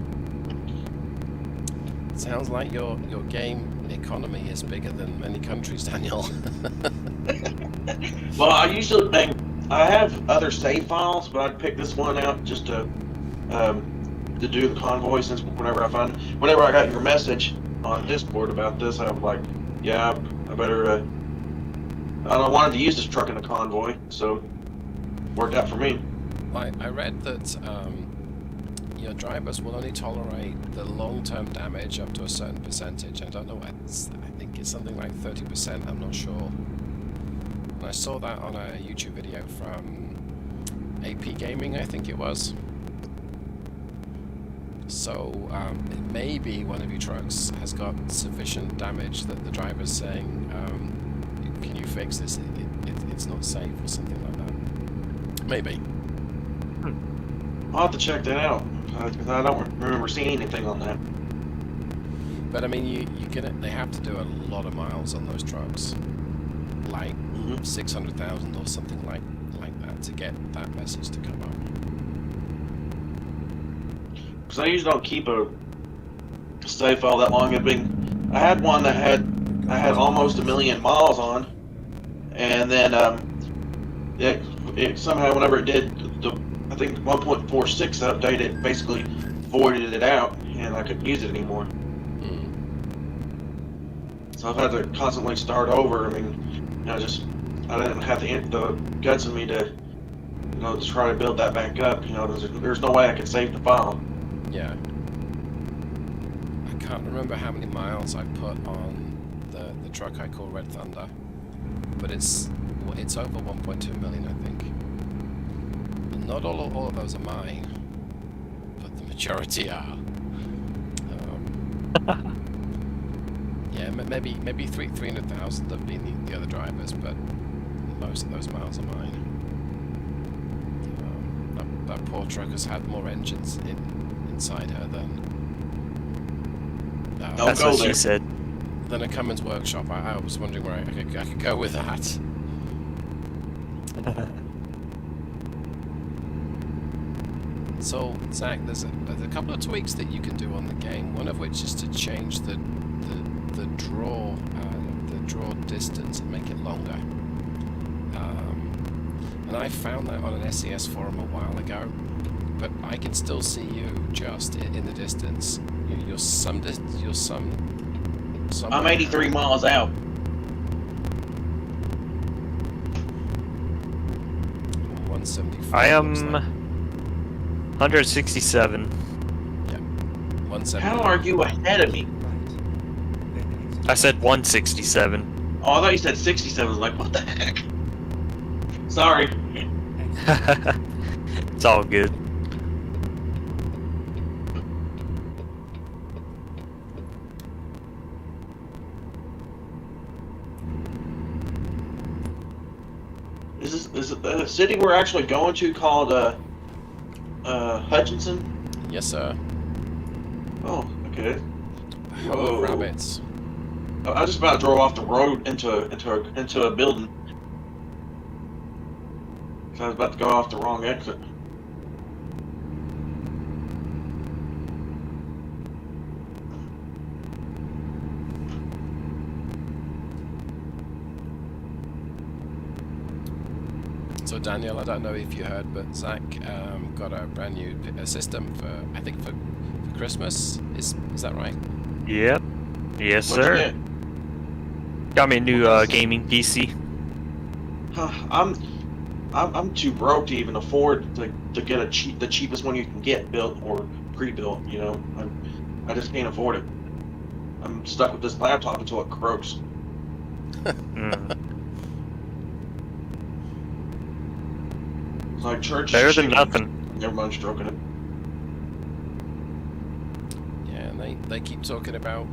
sounds like your game economy is bigger than many countries, Daniel. Well, I usually I have other save files, but I'd pick this one out just to do the convoy. Since whenever I got your message on Discord about this, I was like, yeah, I better. I wanted to use this truck in the convoy, so worked out for me. I read that your drivers will only tolerate the long-term damage up to a certain percentage. I don't know. I think it's something like 30%. I'm not sure. And I saw that on a YouTube video from AP Gaming, I think it was. So maybe one of your trucks has got sufficient damage that the driver's saying, "Can you fix this? It's not safe," or something like that. Maybe. I'll have to check that out because I don't remember seeing anything on that. But I mean, they have to do a lot of miles on those trucks, like 600,000 or something like that, to get that message to come up. Because I usually don't keep a save file that long. I had one that I had almost 1 million miles on, and then it somehow whenever it did I think 1.46 update, it basically voided it out, and I couldn't use it anymore. So I've had to constantly start over. I mean, I didn't have the guts in me to, to try to build that back up. There's no way I could save the file. Yeah. I can't remember how many miles I put on the truck I call Red Thunder, but it's over 1.2 million, I think. And not all of those are mine, but the majority are. Yeah, maybe 300,000 have been the other drivers, but most of those miles are mine. That poor truck has had more engines inside her than That's what she said. than a Cummins workshop. I was wondering where I could go with that. So, Zach, there's a couple of tweaks that you can do on the game. One of which is to change the draw distance and make it longer. And I found that on an SES forum a while ago, but I can still see you just in the distance. You're some. I'm 83 miles out. 175. I am looks like. 167. Yeah. 170. How are you ahead of me? Right. Then exit I said 167. Oh, I thought you said 67. I was like, what the heck? Sorry. exit It's all good. Is the city we're actually going to called Hutchinson? Yes, sir. Oh, okay. Home of rabbits. I just about drove off the road into a building. So I was about to go off the wrong exit. So Daniel, I don't know if you heard, but Zach got a brand new system for Christmas. Is that right? Yep. Yes, What'd you sir. get? Got me a new gaming PC. I'm too broke to even afford to get the cheapest one you can get built or pre-built. I just can't afford it. I'm stuck with this laptop until it croaks. Mm. It's like church. Better is than shaking. nothing. Everyone's stroking it. Yeah, and they keep talking about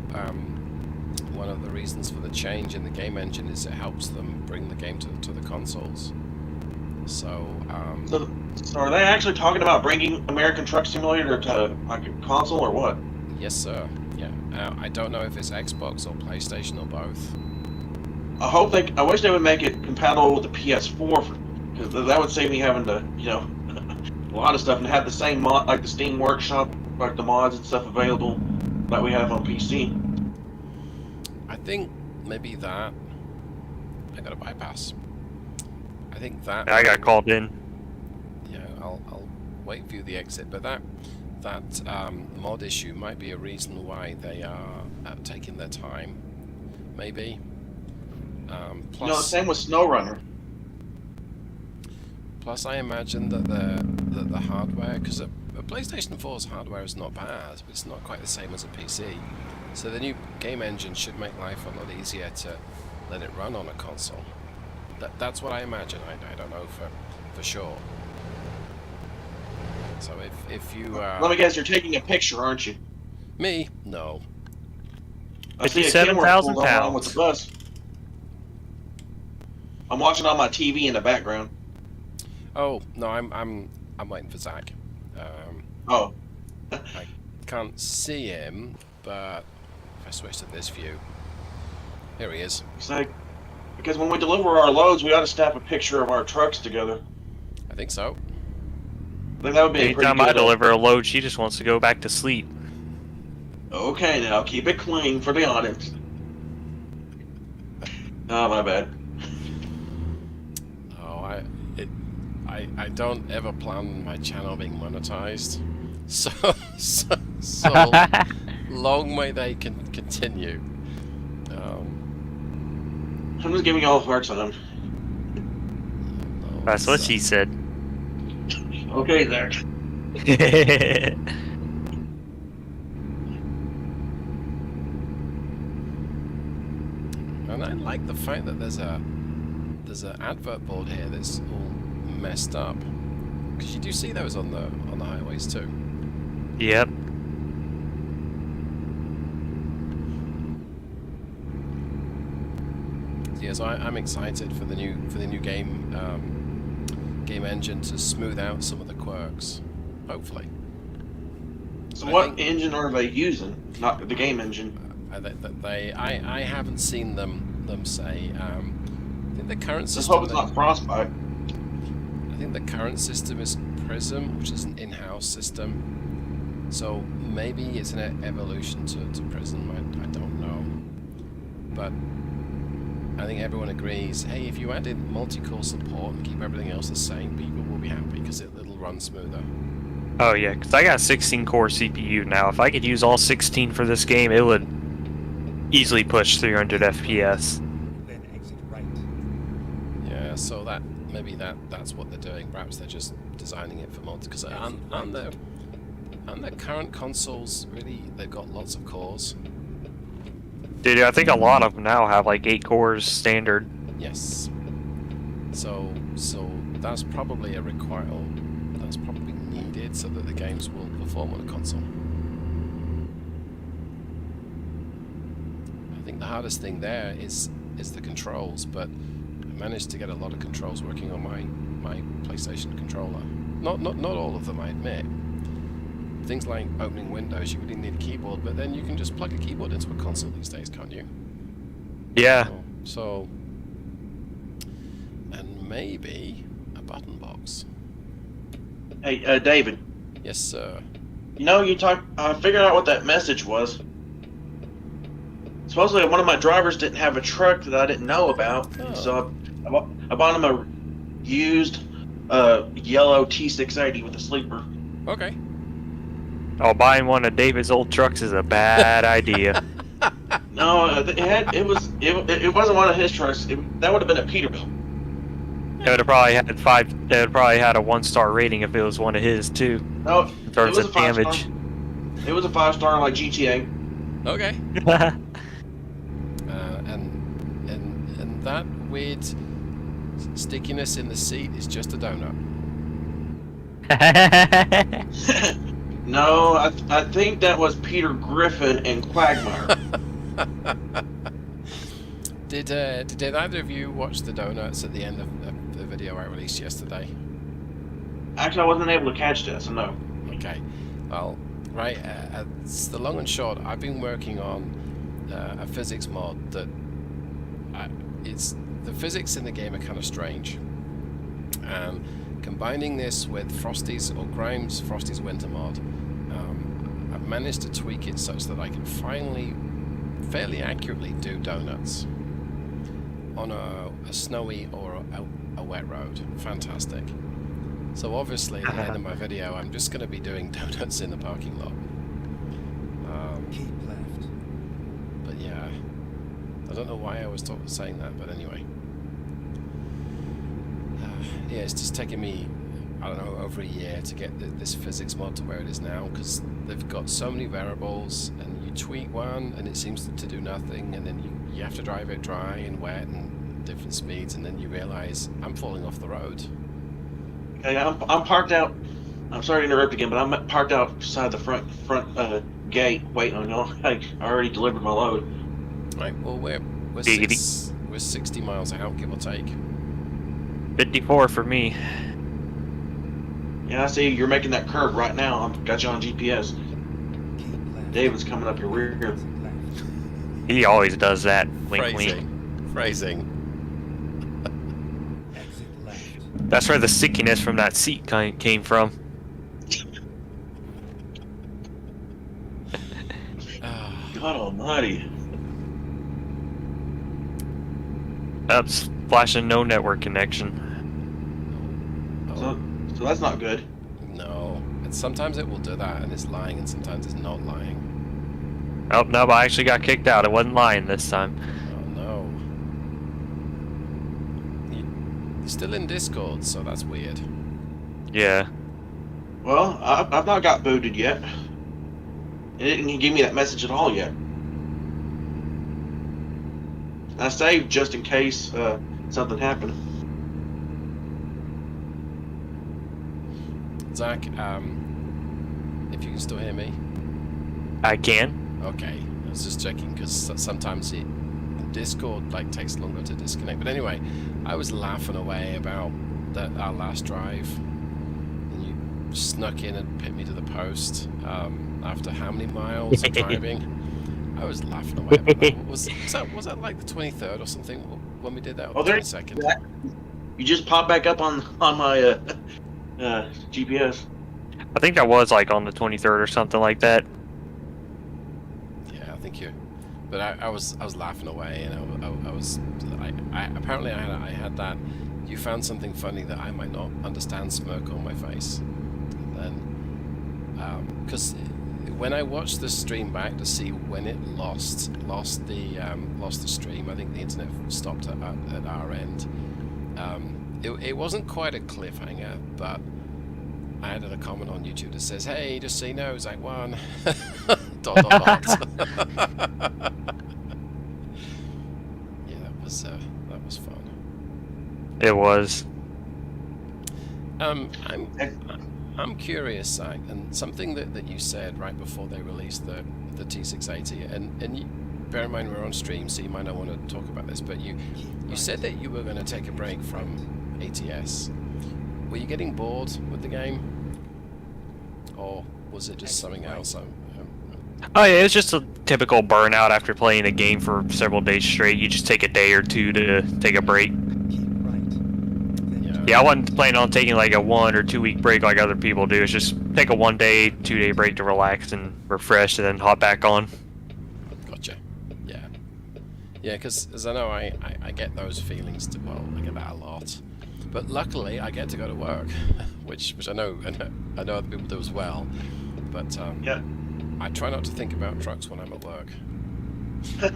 one of the reasons for the change in the game engine is it helps them bring the game to the consoles. So, So are they actually talking about bringing American Truck Simulator to like a console or what? yes, sir. Yeah. I don't know if it's Xbox or PlayStation or both. I wish they would make it compatible with the PS4, because that would save me having to, a lot of stuff, and have the same mod, like the Steam Workshop, like the mods and stuff available that we have on PC. I think maybe that. I got a bypass. I think that. I got called in. Yeah, I'll wait view the exit, but that mod issue might be a reason why they are taking their time. Maybe. Plus, Same with SnowRunner. plus, I imagine that the hardware, because a PlayStation 4's hardware is not bad, but it's not quite the same as a PC. So the new game engine should make life a lot easier to let it run on a console. That's what I imagine. I don't know for sure. So if you Let me guess, you're taking a picture, aren't you? me, no. I see a 57,000 camera pulled along with pounds. the bus. I'm watching on my TV in the background. Oh no, I'm waiting for Zach. Oh, I can't see him, but if I switch to this view, here he is. it's like, because when we deliver our loads, we ought to snap a picture of our trucks together. I think so. I think that would be a pretty Anytime I good. deliver a load, she just wants to go back to sleep. Okay, now keep it clean for the audience. Oh, my bad. Oh, I don't ever plan my channel being monetized. So long may they continue. I'm just giving y'all a hard time. That's what she said. Okay, there. And I like the fact that there's an advert board here that's all messed up, because you do see those on the highways too. Yep. Yeah, so I'm excited for the new game engine to smooth out some of the quirks, hopefully. So what engine are they using? Not the game engine. I haven't seen them say. I think the current Let's system. hope it's not Frostbite. I think the current system is Prism, which is an in-house system. So maybe it's an evolution to Prism. I don't know, but I think everyone agrees. Hey, if you add in multi-core support and keep everything else the same, people will be happy because it'll run smoother. Oh yeah, because I got a 16-core CPU now. If I could use all 16 for this game, it would easily push 300 FPS. Then exit right. Yeah, so maybe that's what they're doing. Perhaps they're just designing it for multi. Because on the current consoles, really, they've got lots of cores. Dude, I think a lot of them now have like 8 cores standard. Yes. So that's probably a that's probably needed so that the games will perform on a console. I think the hardest thing there is the controls, but I managed to get a lot of controls working on my PlayStation controller. Not all of them, I admit. Things like opening windows, you really need a keyboard, but then you can just plug a keyboard into a console these days, can't you? Yeah. So and maybe a button box. Hey, David. Yes, sir. I figured out what that message was. Supposedly, one of my drivers didn't have a truck that I didn't know about, Oh. so I bought him a used yellow T680 with a sleeper. Okay. Oh, buying one of David's old trucks is a bad idea. No, it wasn't one of his trucks. That would have been a Peterbilt. It would have probably had It would probably had a 1-star rating if it was one of his too. No, In terms was of a 5-star. damage. It was a 5-star like GTA. Okay. And that weird stickiness in the seat is just a donut. No, I think that was Peter Griffin and Quagmire. Did either of you watch the donuts at the end of the video I released yesterday? Actually, I wasn't able to catch that, so no. Okay, well, right, it's the long and short. I've been working on a physics mod that it's the physics in the game are kind of strange, and combining this with Frosty's or Grimes' Frosty's winter mod, I've managed to tweak it such that I can finally, fairly accurately do donuts on a snowy or a wet road. Fantastic. So obviously at the end of my video I'm just going to be doing donuts in the parking lot. Keep left. But yeah, I don't know why I was saying that, but anyway. Yeah, it's just taken me, I don't know, over a year to get this physics mod to where it is now, because they've got so many variables, and you tweak one and it seems to do nothing, and then you have to drive it dry and wet and different speeds, and then you realize I'm falling off the road. Okay, I'm parked out. I'm sorry to interrupt again, but I'm parked outside the front gate waiting on y'all. I already delivered my load. Right, well we're 60 miles out, give or take. 54 for me. Yeah, I see you're making that curve right now. I've got you on GPS. Keep left. David's coming up your rear. Exit left. He always does that. Wink, wink. Phrasing. Exit left. That's where the stickiness from that seat came from. God almighty. That's flashing no network connection. So that's not good. No, and sometimes it will do that and it's lying, and sometimes it's not lying. Oh, no, but I actually got kicked out. It wasn't lying this time. Oh no. You're still in Discord, so that's weird. Yeah. Well, I've not got booted yet. It didn't give me that message at all yet. I saved just in case something happened. Zach, if you can still hear me. I can. Okay, I was just checking because sometimes Discord takes longer to disconnect. But anyway, I was laughing away about our last drive, and you snuck in and picked me to the post after how many miles of driving? I was laughing away about that. Was that like the 23rd or something when we did that? Or the 22nd? You just popped back up on my GPS. I think that was like on the 23rd or something like that. Yeah, I think you. But I was laughing away, and I apparently I had that. You found something funny that I might not understand smirk on my face, and then because when I watched the stream back to see when it lost the stream, I think the internet stopped at our end. It wasn't quite a cliffhanger, but I added a comment on YouTube that says, "Hey, just so you know, Zach won." ... Yeah, that was fun. It was. I'm curious, Zach, and something that you said right before they released the T680, and you, bear in mind we're on stream, so you might not want to talk about this, but you said that you were going to take a break from ATS. Were you getting bored with the game, or was it just something else? Oh yeah, it's just a typical burnout after playing a game for several days straight. You just take a day or two to take a break. Keep right. Yeah, I wasn't planning on taking like a 1 or 2 week break like other people do. It's just take a 1 day, 2 day break to relax and refresh, and then hop back on. Gotcha. Yeah. Yeah, because as I know, I get those feelings. Well, I get that a lot. But luckily, I get to go to work, which I know other people do as well. But Yeah. I try not to think about trucks when I'm at work.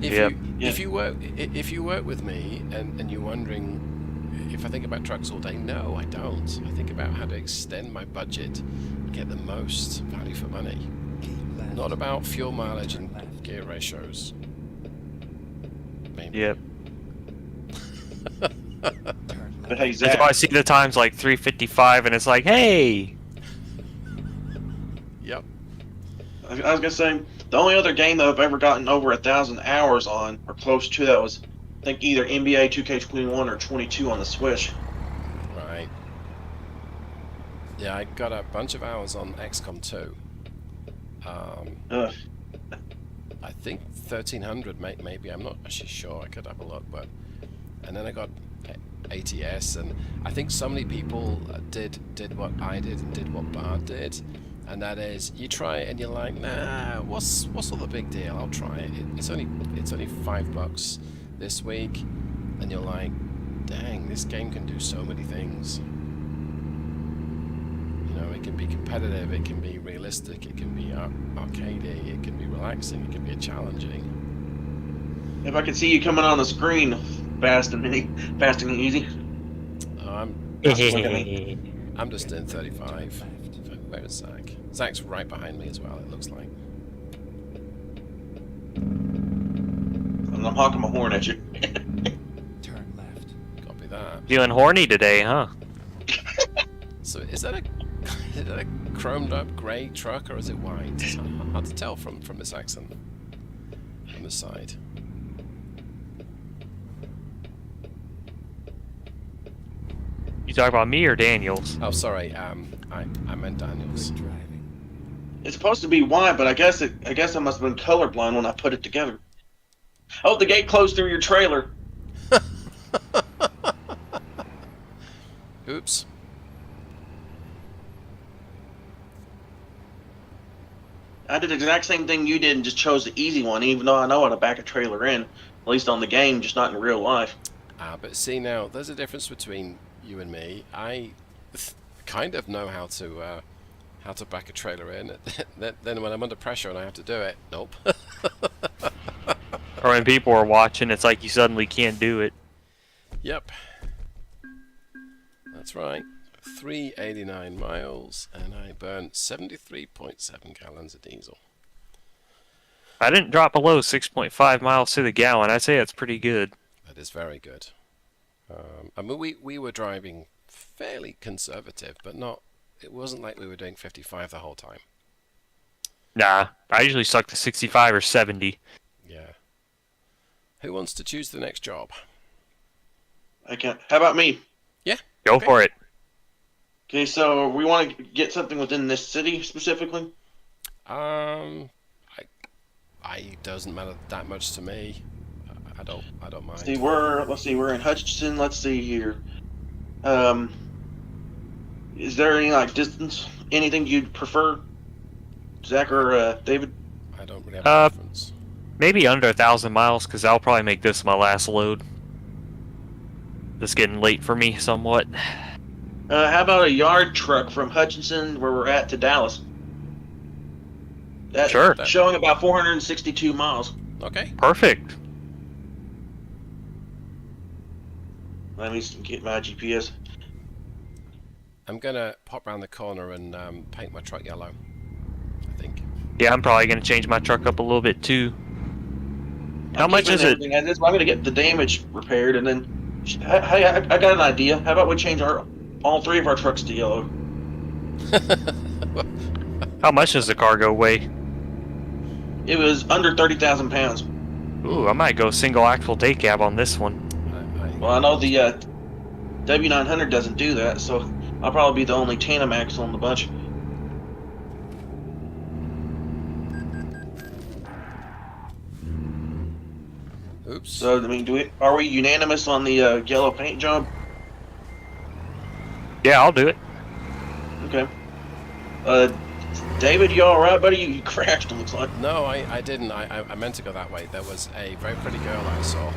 Yep. If you work with me and you're wondering if I think about trucks all day, no, I don't. I think about how to extend my budget and get the most value for money. Keep left. Not about fuel mileage and gear ratios. Maybe. Yep. Turn But left. hey, That's Zach. why I see the times like 3:55, and it's like, hey, I was gonna say the only other game that I've ever gotten over 1,000 hours on or close to that was I think either NBA 2K21 or 22 on the Switch. Right. Yeah, I got a bunch of hours on XCOM 2. Ugh. I think 1,300, maybe. I'm not actually sure. I could have a look, but and then I got ATS, and I think so many people did what I did and did what Bard did, and that is you try it and you're like, nah, what's all the big deal? I'll try it. It's only $5 this week, and you're like, dang, this game can do so many things. You know, it can be competitive, it can be realistic, it can be arcadey, it can be relaxing, it can be challenging. If I could see you coming on the screen fast and easy. I'm just in 35. Where is Zach? Zach's right behind me as well, it looks like. And I'm honking my horn at you. Turn left. Copy that. Feeling horny today, huh? So is that a chromed up grey truck or is it white? It's hard to tell from this accent. From the side. You talk about me or Daniels? Oh, sorry. I meant Daniels. Good driving. It's supposed to be white, but I guess I must have been colorblind when I put it together. Oh, the gate closed through your trailer. Oops. I did the exact same thing you did and just chose the easy one, even though I know how to back a trailer in, at least on the game, just not in real life. But see now, there's a difference between you and me. I kind of know how to back a trailer in. Then when I'm under pressure and I have to do it, nope. Or when people are watching, it's like you suddenly can't do it. Yep. That's right. 389 miles, and I burned 73.7 gallons of diesel. I didn't drop below 6.5 miles to the gallon. I'd say that's pretty good. That is very good. I mean, we were driving fairly conservative, but not. It wasn't like we were doing 55 the whole time. Nah, I usually stuck to 65 or 70. Yeah. Who wants to choose the next job? I can't. How about me? Yeah. Go Okay. for it. Okay, so we want to get something within this city specifically. I doesn't matter that much to me. I don't mind. Let's see, we're in Hutchinson. Let's see here. Is there any like distance? Anything you'd prefer, Zach or David? I don't really have a preference. Maybe under 1,000 miles, because I'll probably make this my last load. It's getting late for me somewhat. How about a yard truck from Hutchinson, where we're at, to Dallas? That's Sure. showing about 462 miles. Okay. Perfect. Let me get my GPS. I'm gonna pop round the corner and paint my truck yellow. I think. Yeah, I'm probably going to change my truck up a little bit too. How much is it? I'm going to get the damage repaired, and then hey, I got an idea. How about we change all three of our trucks to yellow? How much does the cargo weigh? It was under 30,000 pounds. Ooh, I might go single axle day cab on this one. Well, I know the W900 doesn't do that, so I'll probably be the only tandem axle in the bunch. Oops. So, I mean, are we unanimous on the yellow paint job? Yeah, I'll do it. Okay. David, you all right, buddy? You crashed, it looks like. No, I didn't. I meant to go that way. There was a very pretty girl I saw.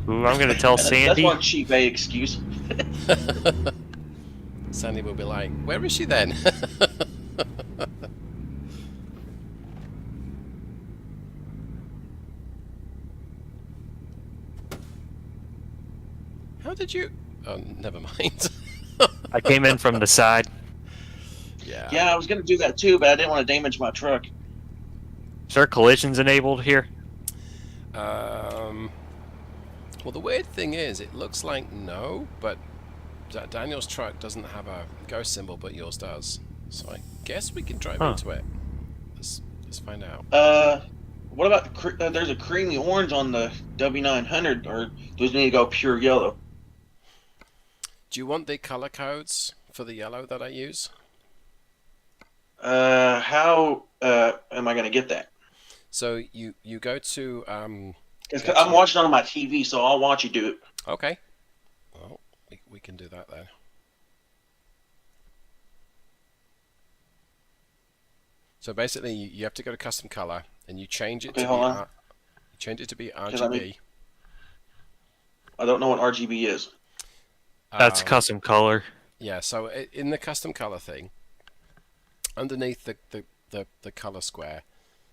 Ooh, I'm going to tell That's Sandy. one cheap A excuse. Sandy will be like, where is she then? How did you... Oh, never mind. I came in from the side. Yeah. Yeah, I was going to do that too, but I didn't want to damage my truck. Is there collisions enabled here? Well, the weird thing is, it looks like no, but Daniel's truck doesn't have a ghost symbol, but yours does. So I guess we can drive into it. Let's find out. What about there's a creamy orange on the W900, or does it need to go pure yellow? Do you want the color codes for the yellow that I use? How am I gonna get that? So you go to Because go to I'm your. watching on my TV, so I'll watch you do it. Okay. Well, we can do that then. So basically, you have to go to custom color and you change it Okay, to hold be on. you change it to be Because RGB. I don't know what RGB is. That's Um, custom color. yeah. So in the custom color thing, underneath the color square,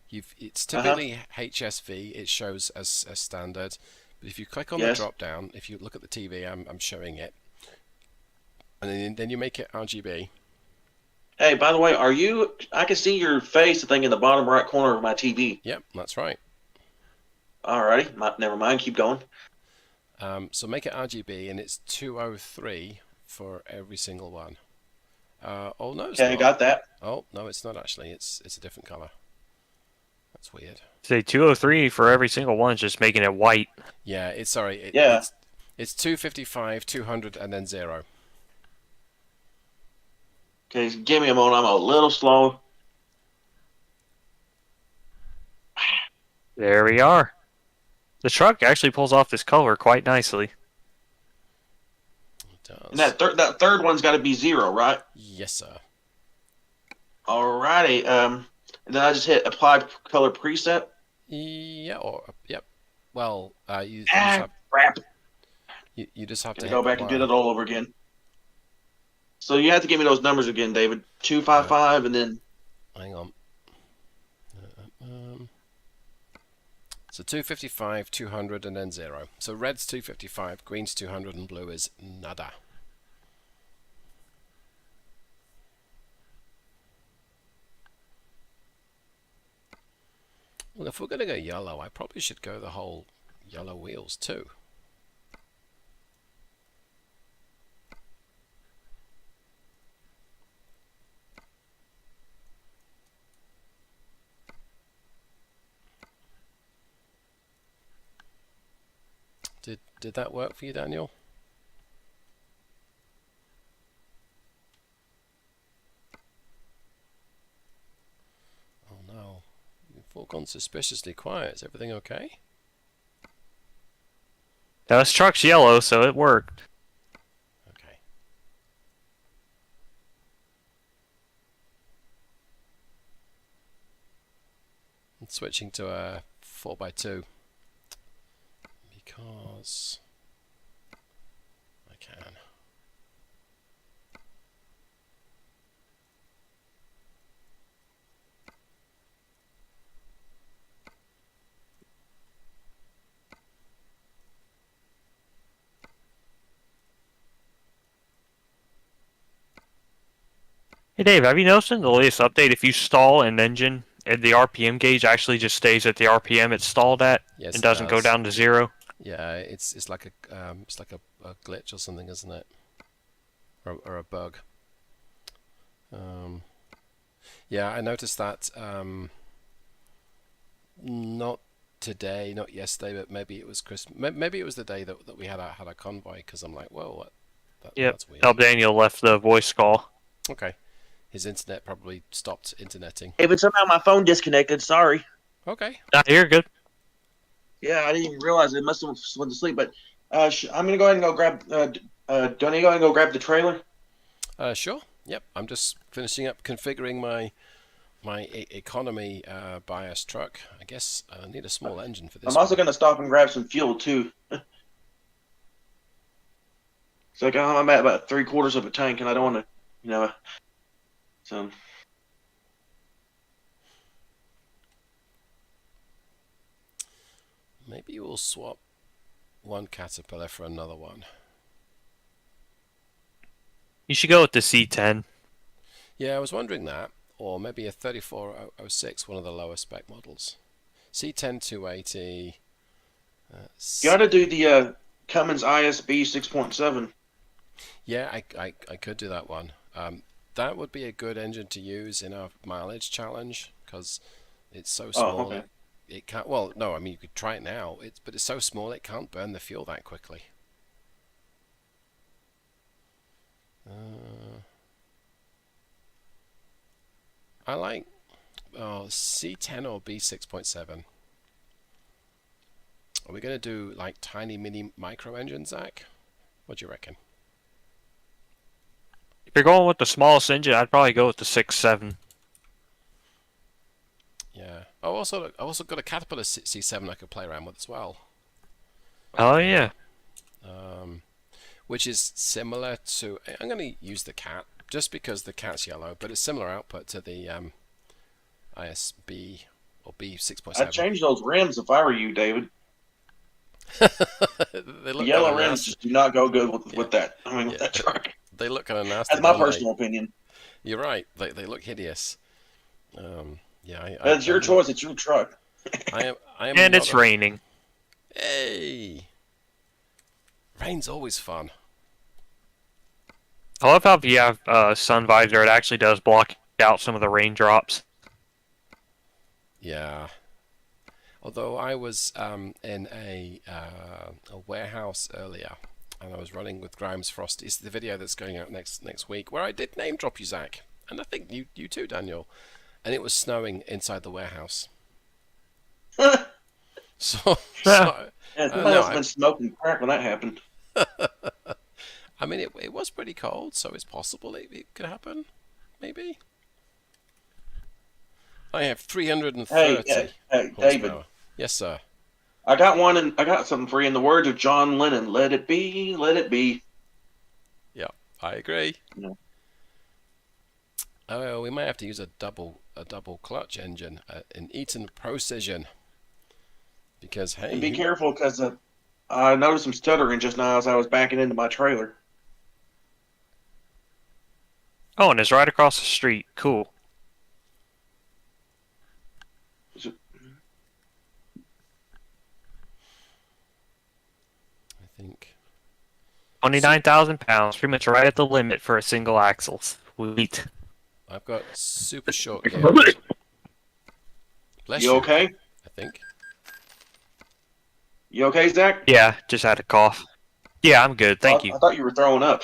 it's Uh huh. typically HSV. It shows as standard. But if you click on the Yes. drop down, if you look at the TV, I'm showing it, and then you make it RGB. Hey, by the way, are you? I can see your face, I think, in the bottom right corner of my TV. Yep, that's right. Alrighty, never mind. Keep going. So make it RGB, and it's 203 for every single one. Oh no, it's Okay, not. got that. Oh no, it's not actually. It's a different color. That's weird. Say 203 for every single one, just making it white. Yeah, it's sorry. Yeah. It's 255, 200, and then 0. Okay, give me a moment. I'm a little slow. There we are. The truck actually pulls off this color quite nicely. It And does. that third one's got to be 0, right? Yes, sir. Alrighty. And then I just hit apply color preset. Yeah. Or yep. Well, Crap. you just have to Gonna hit go back and do apply. that all over again. So you have to give me those numbers again, David. 255, and then Hang on. So 255, 200, and then 0. So red's 255, green's 200, and blue is nada. Well, if we're going to go yellow, I probably should go the whole yellow wheels too. Did that work for you, Daniel? Oh no, you've all gone suspiciously quiet. Is everything okay? Now this truck's yellow, so it worked. Okay. I'm switching to a 4x2 because I can. Hey Dave, have you noticed in the latest update if you stall an engine, the RPM gauge actually just stays at the RPM it's stalled at Yes, and it doesn't go does. down to 0? Yeah, it's like a glitch or something, isn't it? Or a bug. Yeah, I noticed that. Not today, not yesterday, but maybe it was Christmas. Maybe it was the day that we had a convoy. Because I'm like, whoa, what? Yep. That's weird. El Daniel left the voice call. Okay, his internet probably stopped interneting. David, somehow my phone disconnected. Sorry. Okay. You're good. Yeah, I didn't even realize it. Must have went to sleep. But I'm gonna go ahead and go grab. Don't you go ahead and go grab the trailer? Sure. Yep. I'm just finishing up configuring my economy bias truck. I guess I need a small engine for this I'm also one. gonna stop and grab some fuel too. So like, I'm at about 3/4 of a tank, and I don't want to, so. Maybe we'll swap one Caterpillar for another one. You should go with the C10. Yeah, I was wondering that. Or maybe a 3406, one of the lower spec models. C10 280. You ought to do the Cummins ISB 6.7. Yeah, I could do that one. That would be a good engine to use in our mileage challenge because It's so Oh, small. okay. It can't. Well, no. I mean, you could try it now. But it's so small it can't burn the fuel that quickly. I like C10 or B6.7. Are we going to do like tiny mini micro engines, Zach? What do you reckon? If you're going with the smallest engine, I'd probably go with the 6.7. Yeah. Oh, I also got a Caterpillar C7 I could play around with as well. Oh yeah. Which is similar to. I'm going to use the Cat just because the Cat's yellow, but it's similar output to the ISB or B6.7. I'd change those rims if I were you, David. They The look yellow kind of rims nasty. just do not go good with, Yeah. with that. I mean, with Yeah. that truck. They look kind of nasty. That's my don't they? personal opinion. You're right. They look hideous. Yeah, That's your choice. It's your truck. I am. And not it's a- raining. Hey, rain's always fun. I love how if you have sun visor, it actually does block out some of the raindrops. Yeah. Although I was in a warehouse earlier, and I was running with Grimes Frost. It's the video that's going out next week, where I did name drop you, Zach, and I think you too, Daniel. And it was snowing inside the warehouse. So Yeah, no, somebody must have been smoking crack when that happened. I mean, it was pretty cold, so it's possible it could happen. Maybe. I have 330 Hey, David. horsepower. Yes, sir. I got something for you. In the words of John Lennon, "Let it be, let it be." Yeah, I agree. No. Oh, we might have to use a double clutch engine, an Eaton Precision, because hey, And be careful, because I noticed some stuttering just now as I was backing into my trailer. Oh, and it's right across the street. Cool. I think 29,000 pounds, pretty much right at the limit for a single axle. Sweet. I've got super short gears. Bless You okay? I think. You okay, Zach? Yeah, just had a cough. Yeah, I'm good. Thank you. I thought you were throwing up.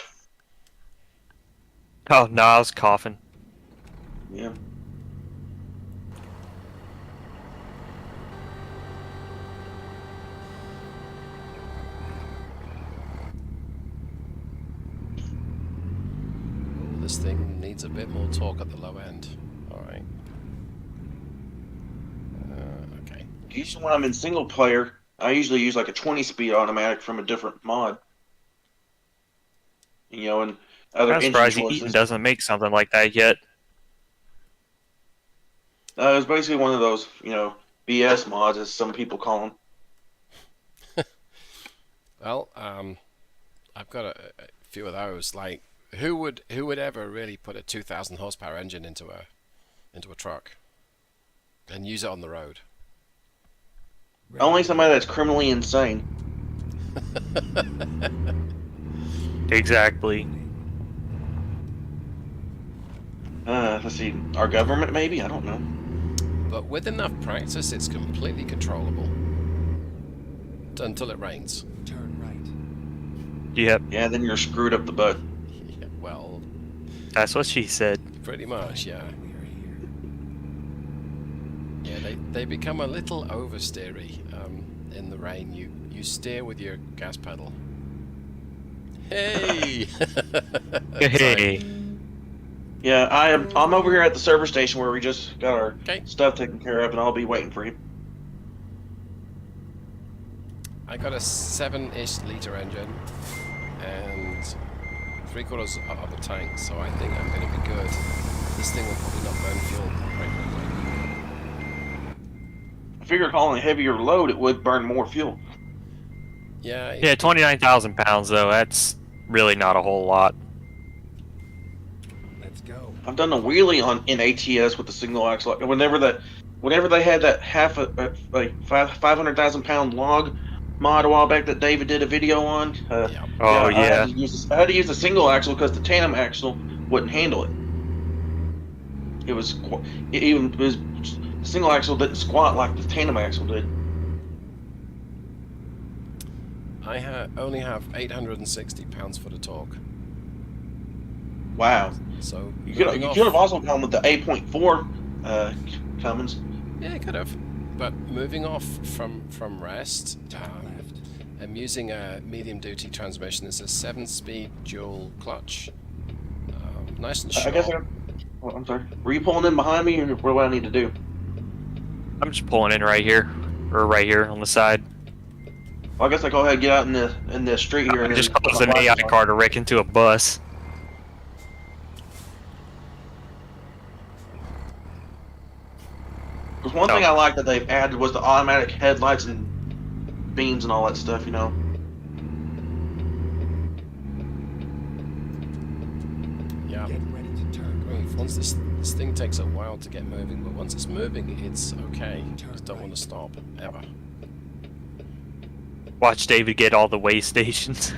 Oh, no, I was coughing. Yeah. This thing needs a bit more torque at the low end. All right. Okay. Usually when I'm in single player, I usually use like a 20-speed automatic from a different mod. You know, and other I'm engine surprised choices. Eaton doesn't make something like that yet. It's basically one of those, BS mods, as some people call them. Well, I've got a few of those. Like, who would ever really put a 2,000 horsepower engine into a truck and use it on the road? Only somebody that's criminally insane. Exactly. Let's see, our government maybe? I don't know. But with enough practice, it's completely controllable. Until it rains. Turn right. Yep, Yeah, then you're screwed up the butt. Yeah, well, that's what she said. pretty much, yeah. We are here. Yeah, they become a little oversteery in the rain. You steer with your gas pedal. Hey! Hey. Yeah, I'm over here at the service station where we just got our Okay. stuff taken care of, and I'll be waiting for you. I got a 7-ish liter engine and 3/4 of a tank, so I think I'm going to be good. This thing will probably not burn fuel very quickly. I figured hauling a heavier load, it would burn more fuel. Yeah. Yeah, 29,000 pounds though. That's really not a whole lot. Let's go. I've done a wheelie in ATS with the single axle. Whenever they had that 500,000 pound log mod a while back that David did a video on. Yeah. Oh I yeah. had to use the single axle because the tandem axle wouldn't handle it. It was single axle didn't squat like the tandem axle did. I only have 860 pounds-foot of torque. Wow. So You could have also gone with the 8.4 Cummins. Yeah, I could have. But moving off from rest, Left. I'm using a medium-duty transmission. It's a 7-speed dual clutch. Nice and I guess short. I'm sorry. Were you pulling in behind me, or what do I need to do? I'm just pulling in right here, or right here on the side. Well, I guess I go ahead and get out in the street here. I And just then caused an AI car to wreck into a bus. Because one thing I like that they've added was the automatic headlights and beams and all that stuff. You know. Yeah. Get ready to turn I mean, right. once this thing takes a while to get moving, but once it's moving, it's okay. Just don't want to stop ever. Watch David get all the way stations.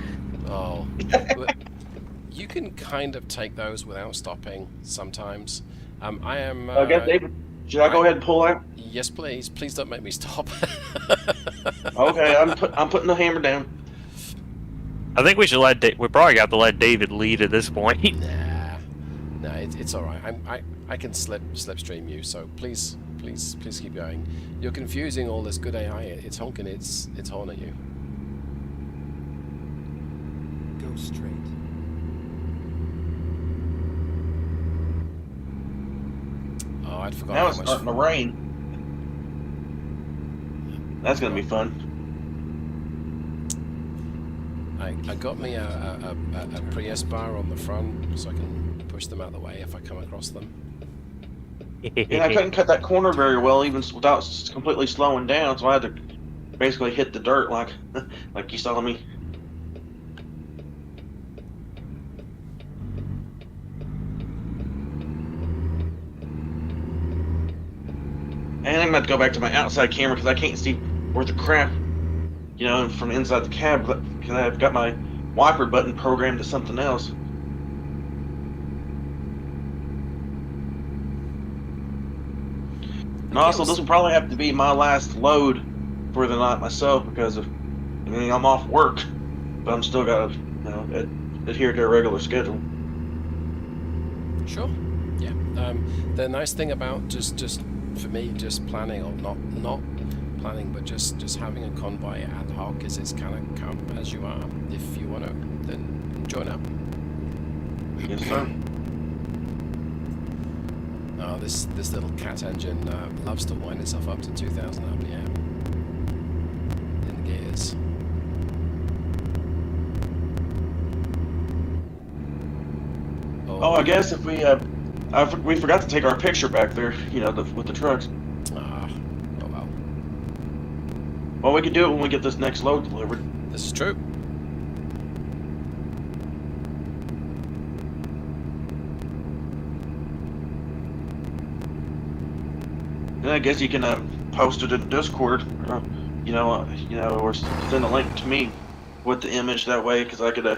Oh, but you can kind of take those without stopping sometimes. I am. I guess David. Should I go ahead and pull out? Yes, please. Please don't make me stop. Okay, I'm putting the hammer down. I think we should we probably got to let David lead at this point. Nah, it's all right. I can slipstream you. So please keep going. You're confusing all this good AI. It's honking. It's horning you. Go straight. Oh, I'd forgotten Now how it's much. starting to rain. That's gonna be fun. I got me a Prius bar on the front, so I can push them out of the way if I come across them. And I couldn't cut that corner very well, even without completely slowing down. So I had to basically hit the dirt like you saw me. And I'm going to go back to my outside camera because I can't see worth a crap, you know, from inside the cab because I've got my wiper button programmed to something else. And also, this will probably have to be my last load for the night myself because I'm off work, but I'm still got to, you know, adhere to a regular schedule. Sure. Yeah. The nice thing about just for me, just planning or not planning, but just having a convoy ad hoc is it's kind of come as you are. If you want to, then join up. Yes, sir. Oh, this little cat engine loves to wind itself up to 2,000 RPM in gears. Oh, I guess if we forgot to take our picture back there, you know, with the trucks. Ah, oh well. Well, we could do it when we get this next load delivered. This is true. And I guess you can post it in Discord, or send a link to me with the image that way, because I could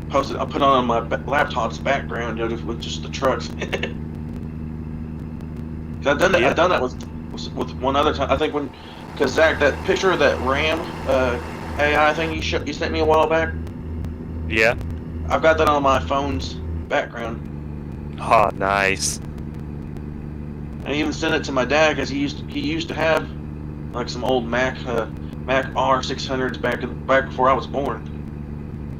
post it. I'll put it on my laptop's background, you know, with just the trucks. 'Cause I've done that. Yeah. I've done that with one other time. I think because Zach, that picture of that Ram AI thing you sent me a while back. Yeah. I've got that on my phone's background. Oh, nice. I even sent it to my dad because he used to have like some old Mac R600s back before I was born.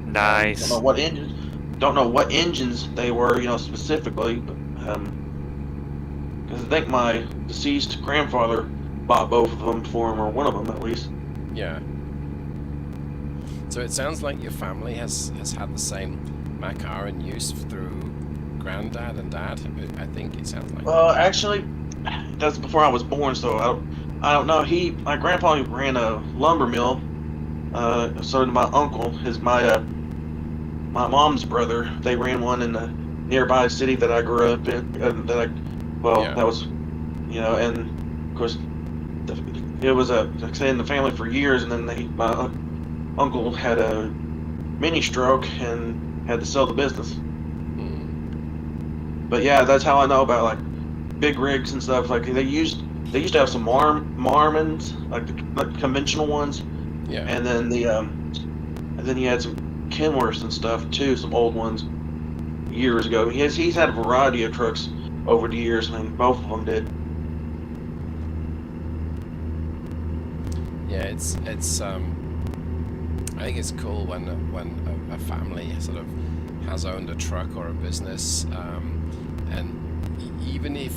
Nice. Don't know what engines they were, you know, specifically, but because I think my deceased grandfather bought both of them for him, or one of them at least. Yeah. So it sounds like your family has had the same Mac R in use through granddad and dad. I think it sounds like. Well, actually, that's before I was born, so I don't know. My grandpa ran a lumber mill. So did my uncle, my mom's brother. They ran one in the nearby city that I grew up in. That was, you know, and of course, it was like I say, in the family for years, and then my uncle had a mini stroke and had to sell the business. But yeah, that's how I know about like big rigs and stuff. Like they used to have some Marmons, like conventional ones, Yeah. and then you had some Kenworths and stuff too, some old ones years ago. He's had a variety of trucks over the years. I mean, both of them did. Yeah, it's I think it's cool when a family sort of has owned a truck or a business, and even if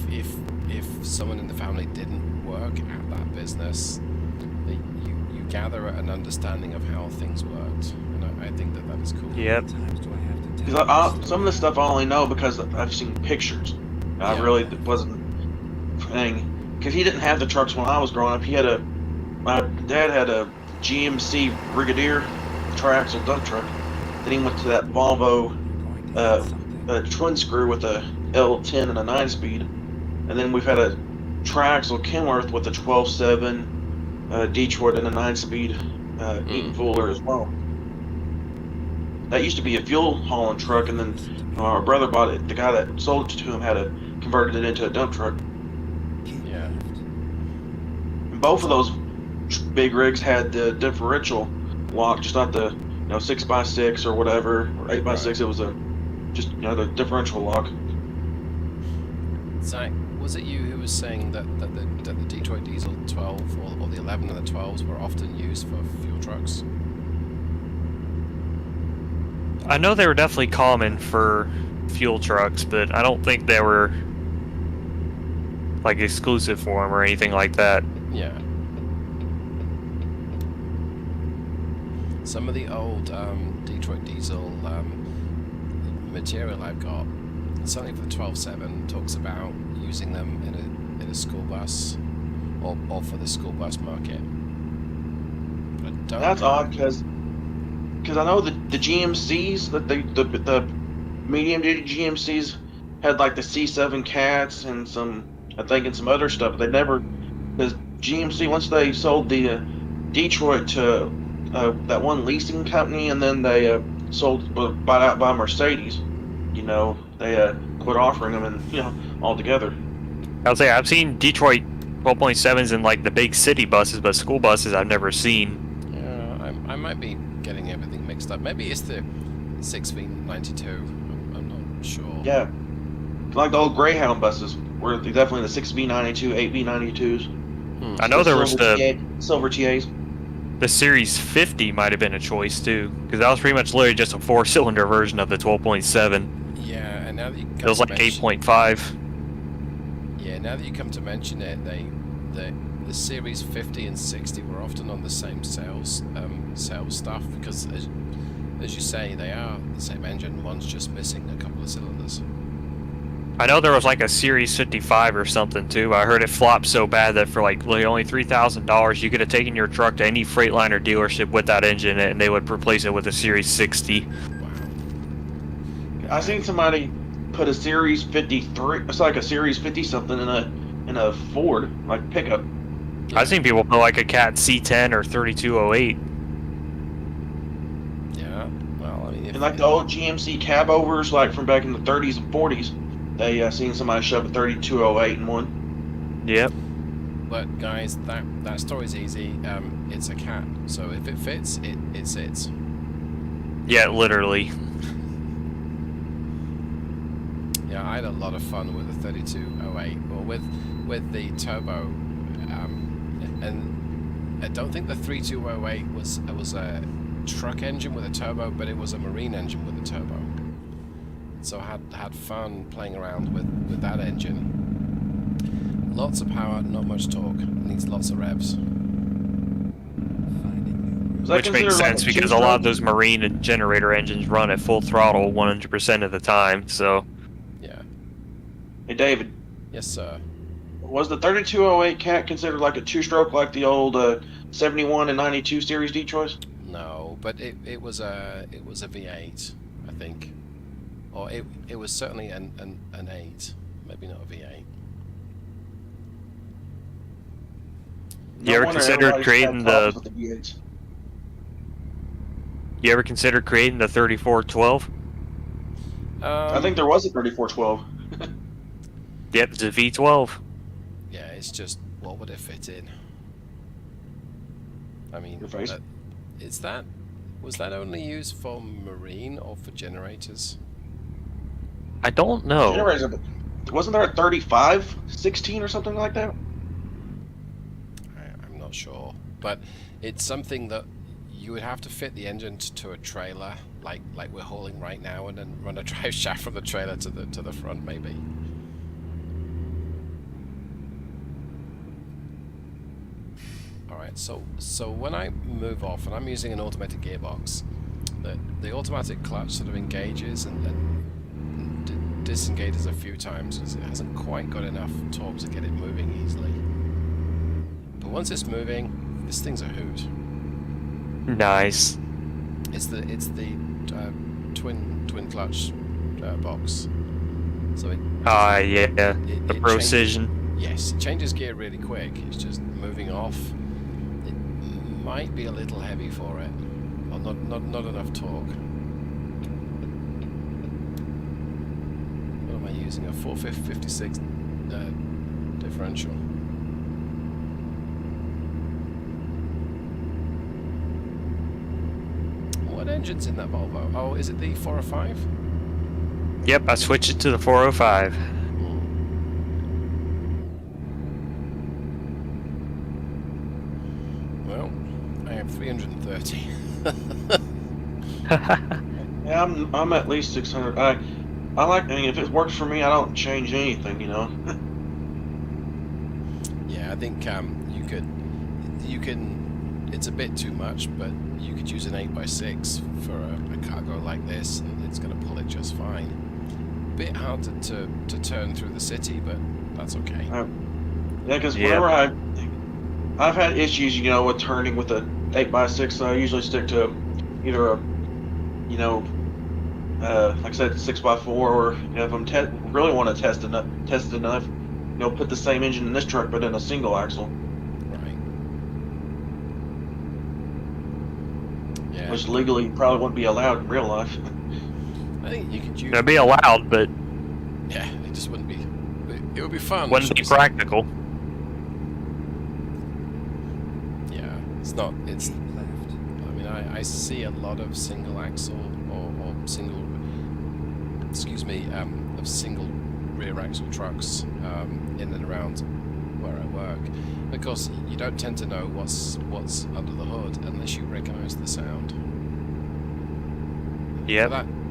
someone in the family didn't work at that business, you gather an understanding of how things worked, and I think that is cool. Yep. How many times do I have to tell you Because this some of the story? stuff I only know because I've seen pictures. I Yeah. really wasn't thing because he didn't have the trucks when I was growing up. My dad had a GMC Brigadier triaxle dump truck. Then he went to that Volvo You're going to hit something. twin screw with a L10 and a 9-speed, and then we've had a triaxle Kenworth with a 12.7 Detroit and a 9-speed Eaton Fuller as well. That used to be a fuel hauling truck, and then our brother bought it. The guy that sold it to him had converted it into a dump truck. Keep Yeah. left. And both of those big rigs had the differential lock, just not the 6x6 or whatever, or 8x6. Right. It was just the differential lock. Zach, was it you who was saying that the Detroit Diesel 12 or the 11 and the 12s were often used for fuel trucks? I know they were definitely common for fuel trucks, but I don't think they were like exclusive for them or anything like that. Yeah. Some of the old Detroit Diesel material I've got, certainly for the 12.7, talks about using them in a school bus or for the school bus market. But I don't That's know. odd because I know the GMCs, that the medium duty GMCs had like the C7 cats and some other stuff. They never, because GMC, once they sold the Detroit to that one leasing company, and then they bought out by Mercedes. They quit offering them, and altogether. I'll say I've seen Detroit 12.7s in like the big city buses, but school buses I've never seen. Yeah, I might be getting everything mixed up. Maybe it's the 6V92. I'm not sure. Yeah, like the old Greyhound buses, were definitely the 6V92, 8V92s. I know there was Silver TAs. the Series 50 might have been a choice too, because that was pretty much literally just a 4-cylinder version of the 12.7. Yeah, and now that you It was like 8.5. Yeah, now that you come to mention it, the Series 50 and 60 were often on the same sales stuff because, as you say, they are the same engine. One's just missing a couple of cylinders. I know there was like a Series 55 or something too. I heard it flopped so bad that for like only $3,000, you could have taken your truck to any Freightliner dealership with that engine in it, and they would replace it with a Series 60. Wow. I seen somebody put a Series 53. It's like a Series 50 something in a Ford like pickup. I've seen people put like a Cat C10 or 3208. Yeah. Well, I mean, And like the old GMC cab overs, like from back in the 30s and 40s, they seen somebody shove a 3208 in one. Yep. But guys, that story's easy. It's a cat, so if it fits, it sits. Yeah, literally. Yeah, I had a lot of fun with the 3208, or with the turbo, and I don't think the 3208 was a truck engine with a turbo, but it was a marine engine with a turbo. So I had fun playing around with that engine. Lots of power, not much torque. Needs lots of revs. Finding Is that Which makes considered like sense because a lot two-stroke? of those marine and generator engines run at full throttle 100% of the time, so... Yeah. Hey David, Yes, sir. was the 3208 cat considered like a two-stroke like the old 71 and 92 series Detroits? No, but it was a V8, I think, or it was certainly an 8, maybe not a V8. You ever wonder considered everybody's creating had the... problems with the V8s. You ever considered creating the 3412? I think there was a 3412. Yep, it's a V12. Yeah, it's just what would it fit in? I mean, Your face? was that only used for marine or for generators? I don't know. Generators, wasn't there a 35, 16 or something like that? I'm not sure, but it's something that you would have to fit the engine to a trailer, like we're hauling right now, and then run a drive shaft from the trailer to the front, maybe. All right, so when I move off, and I'm using an automated gearbox, the automatic clutch sort of engages and disengages a few times because it hasn't quite got enough torque to get it moving easily. But once it's moving, this thing's a hoot. Nice. It's the twin clutch box. So Yeah, the it precision. yes, it changes gear really quick. It's just moving off. It might be a little heavy for it, or not enough torque. What am I using? A 456 differential. What engine's in that Volvo? Oh, is it the 405? Yep, I switched it to the 405. Well, I have 330. Yeah, I'm at least 600. I mean, if it works for me, I don't change anything, you know. Yeah, I think you can. It's a bit too much, but you could use an 8x6 for a cargo like this, and it's going to pull it just fine. Bit hard to turn through the city, but that's okay. Yeah, because Yeah. whenever I've had issues, you know, with turning with a 8x6, so I usually stick to either a, you know, like I said, 6x4, or you know, if I'm really want to test enough, you know, put the same engine in this truck, but in a single axle, Right. Yeah. which legally probably wouldn't be allowed in real life. I think you could use. It'd be allowed, but Yeah, it just wouldn't be. It would be fun. wouldn't should be we say. practical. Yeah, it's not. It's. Keep left. I mean, I see a lot of single axle or single. Excuse me, of single rear axle trucks in and around where I work. Of course, you don't tend to know what's under the hood unless you recognise the sound. Yep.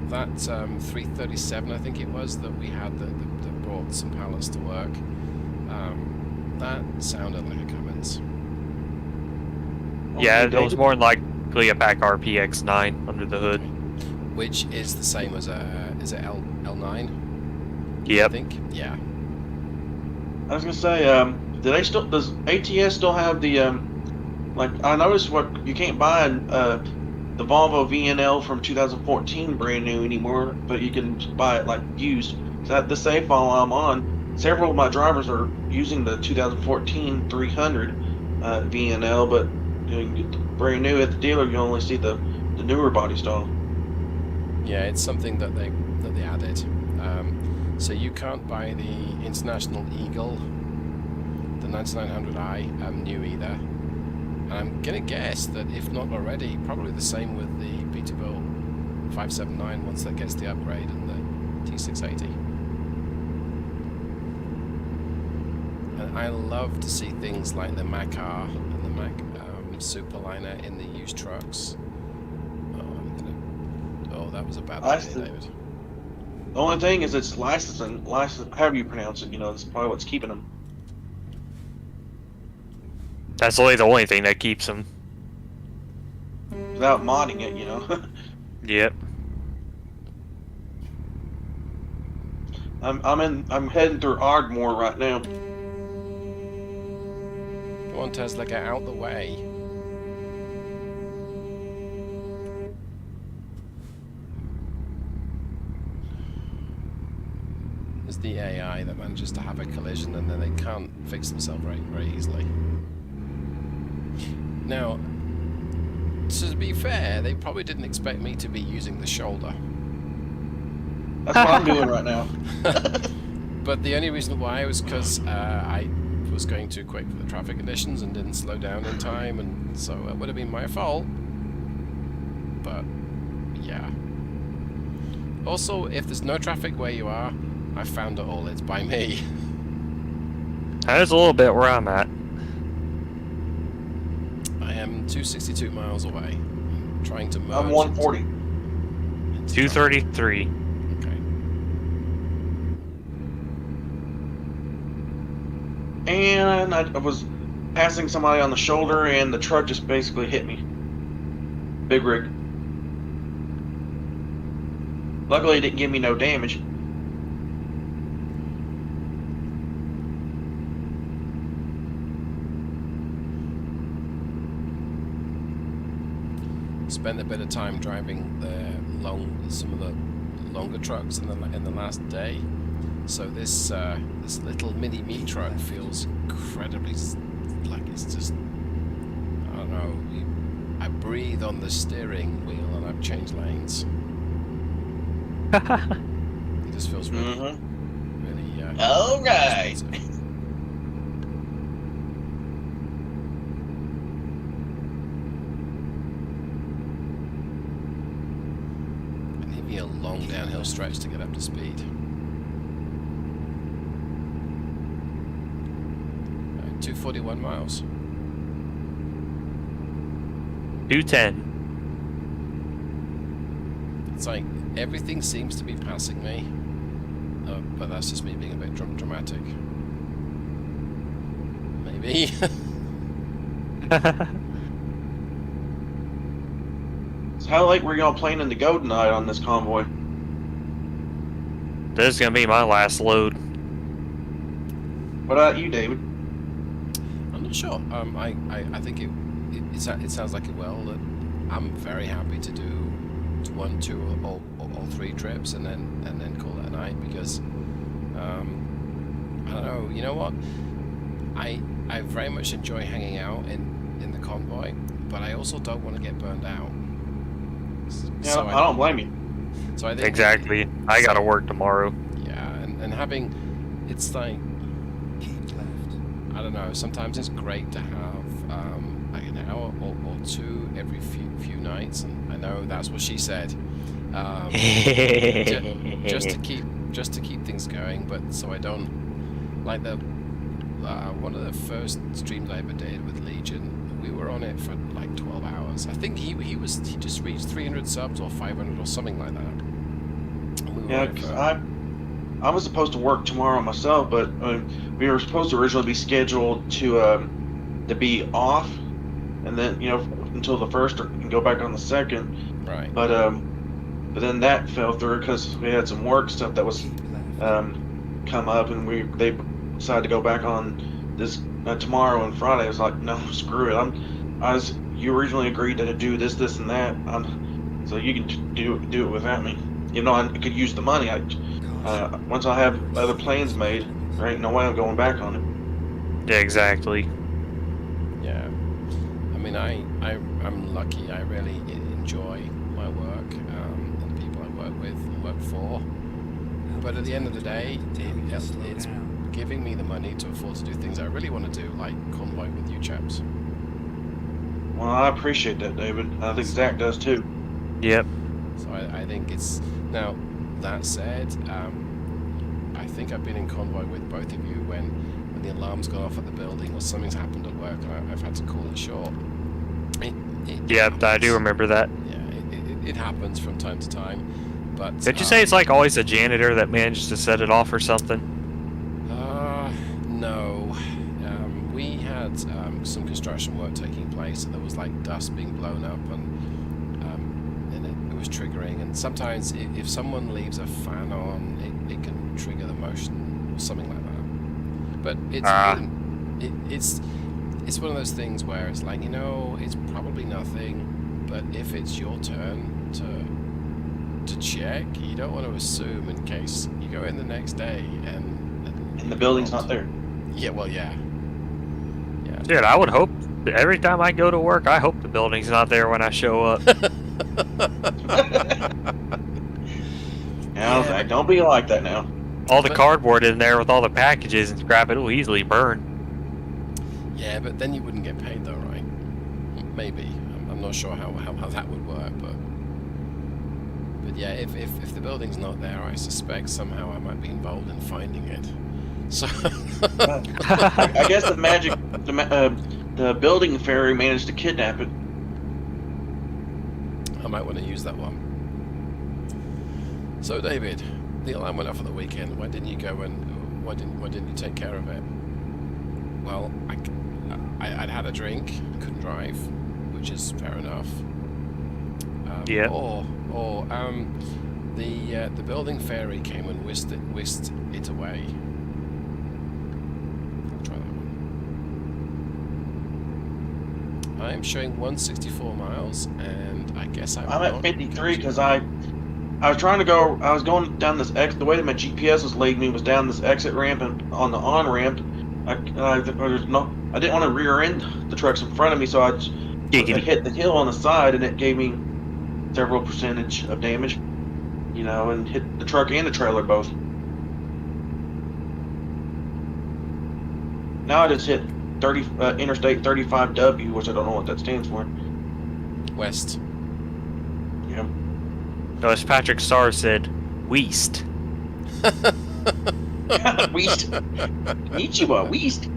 That 337, I think it was, that we had that brought some pallets to work. That sounded like a Cummins. Yeah, it was more than likely a Packard PX9 under the hood. Which is the same as is it L9? I Yep. think. Yeah. I was gonna say, does ATS still have the like? I noticed what you can't buy the Volvo VNL from 2014 brand new anymore, but you can buy it like used. So at the safe while I'm on, several of my drivers are using the 2014 300 VNL, but you know, you get the brand new at the dealer, you only see the newer body style. Yeah, it's something that they added. So you can't buy the International Eagle, the 9900i new either. And I'm gonna guess that if not already, probably the same with the Peterbilt 579 once that gets the upgrade and the T680. And I love to see things like the Mac R and the Mac Superliner in the used trucks. Oh, that was a bad idea, David. The only thing is it's licensing, however you pronounce it, you know, that's probably what's keeping them. That's only the only thing that keeps them. Without modding it, you know. Yep. I'm heading through Ardmore right now. Come on, Tesla, get out the way. It's the AI that manages to have a collision and then they can't fix themselves very easily. Now, to be fair, they probably didn't expect me to be using the shoulder. That's what I'm doing right now. But the only reason why was because I was going too quick for the traffic conditions and didn't slow down in time, and so it would have been my fault. But yeah. Also, if there's no traffic where you are, I found it all. It's by me. That is a little bit where I'm at. I am 262 miles away. I'm trying to merge. I'm 140. into 233. Okay. And I was passing somebody on the shoulder, and the truck just basically hit me. Big rig. Luckily, it didn't give me no damage. Spent a bit of time driving some of the longer trucks in the last day. So this little mini me truck feels incredibly like it's just, I don't know. I breathe on the steering wheel and I've changed lanes. It just feels really, really. All right. responsive. And give me a long downhill stretch to get up to speed. 241 miles. 210. It's like everything seems to be passing me, but that's just me being a bit dramatic. Maybe. So how late were y'all planning to go tonight on this convoy? This is gonna be my last load. What about you, David? I'm not sure. I think it sounds like it will. I'm very happy to do 1, 2, or 3 trips and then call it a night because I don't know. You know what? I very much enjoy hanging out in the convoy, but I also don't want to get burned out. Yeah, So I don't blame you. So I think Exactly. I gotta work tomorrow. yeah, and having it's like Keep left. I don't know. Sometimes it's great to have like an hour or 2 every few nights, and I know that's what she said. Just to keep things going, but so I don't like the one of the first streams I ever did with Legion. We were on it for like 12 hours. I think he just reached 300 subs or 500 or something like that. And we were Yeah, on it because for- I was supposed to work tomorrow myself, but we were supposed to originally be scheduled to be off, and then until the 1st and go back on the 2nd. right. But then that fell through because we had some work stuff that was Keep left. come up, and they decided to go back on this tomorrow and Friday. I was like, no, screw it. You originally agreed to do this, and that. So you can do it without me. I could use the money. Once I have other plans made, there ain't no way I'm going back on it. Yeah, exactly. Yeah. I mean, I'm lucky. I really enjoy my work and the people I work with and work for. But at the end of the day, it's giving me the money to afford to do things I really want to do, like convoy with you chaps. Well, I appreciate that, David. I think Zach does too. Yep. So I think it's now. That said, I think I've been in convoy with both of you when the alarm's gone off at the building or something's happened at work and I've had to call it short. Yep, I do remember that. Yeah, it happens from time to time. But Did you say it's like always the janitor that managed to set it off or something? No. We had some construction work taking place, and there was like dust being blown up, and it was triggering. And sometimes, if someone leaves a fan on, it can trigger the motion or something like that. But it's one of those things where it's like it's probably nothing, but if it's your turn to check, you don't want to assume in case you go in the next day and And the building's not there. Yeah, well, yeah. Dude, I would hope every time I go to work, I hope the building's not there when I show up. Zach, don't be like that now. all the But- cardboard in there with all the packages and scrap, it'll easily burn. Yeah, but then you wouldn't get paid though, right? Maybe. I'm not sure how that would work, but yeah, if the building's not there, I suspect somehow I might be involved in finding it. So I guess the building fairy managed to kidnap it. I might want to use that one. So David, the alarm went off for the weekend. Why didn't you go and why didn't you take care of it? Well, I'd had a drink, couldn't drive, which is fair enough. Yeah. Or the building fairy came and whisked it away. I'll try that one. I am showing 164 miles, and I guess I'm at not 53 because I was trying to go. I was going down this the way that my GPS was leading me was down this exit ramp, and on the on ramp, I didn't want to rear end the trucks in front of me, so I hit the hill on the side, and it gave me several percentage of damage, and hit the truck and the trailer both. Now I just hit Interstate 35W, which I don't know what that stands for. West. Yeah. No, as Patrick Starr said, Weast. Weast. Konnichiwa, Weast.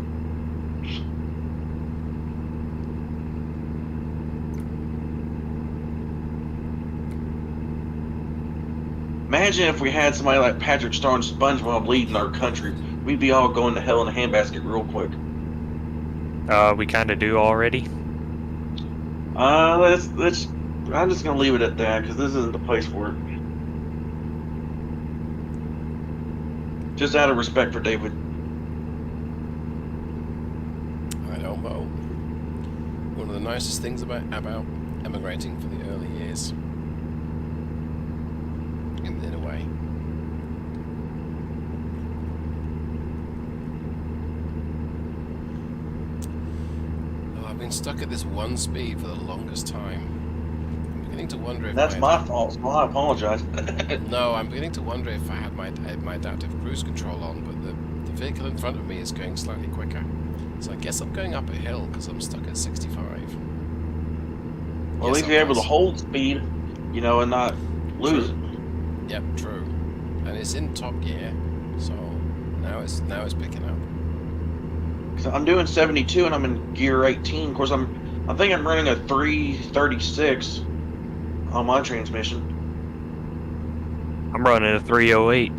Imagine if we had somebody like Patrick Starr and SpongeBob leading our country. We'd be all going to hell in a handbasket real quick. We kind of do already. Let's. I'm just gonna leave it at that because this isn't the place for it. Just out of respect for David. I don't know. One of the nicest things about emigrating for the early years. In a way. Oh, I've been stuck at this one speed for the longest time. I'm beginning to wonder if That's my fault, so I apologize. No, I'm beginning to wonder if I had my adaptive cruise control on, but the vehicle in front of me is going slightly quicker. So I guess I'm going up a hill because I'm stuck at 65. Well, at least you're able to hold speed, and not lose it. Yep, true. And it's in top gear, so now it's picking up. So I'm doing 72 and I'm in gear 18. Of course, I think I'm running a 336 on my transmission. I'm running a 308.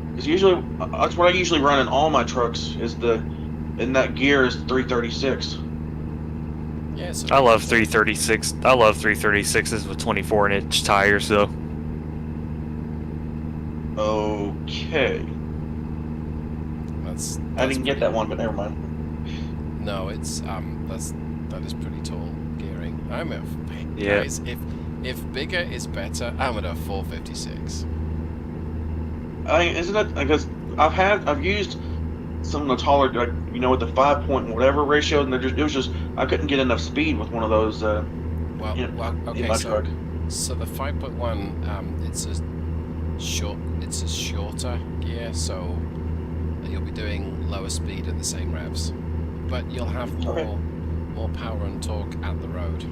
Because usually that's what I usually run in all my trucks. In that gear is 336. Yeah, so I love 336. I love 336s with 24-inch tires, though. Okay. I didn't get that one, but never mind. No, it's that is pretty tall gearing. Yeah. Guys, if bigger is better, I'm at a 456. Isn't it? Because I've used some of the taller, with the 5 point whatever ratio, and it was just I couldn't get enough speed with one of those. In Okay, my truck. so the 5.1, it's a shorter gear, so you'll be doing lower speed at the same revs, but you'll have more power and torque at the road.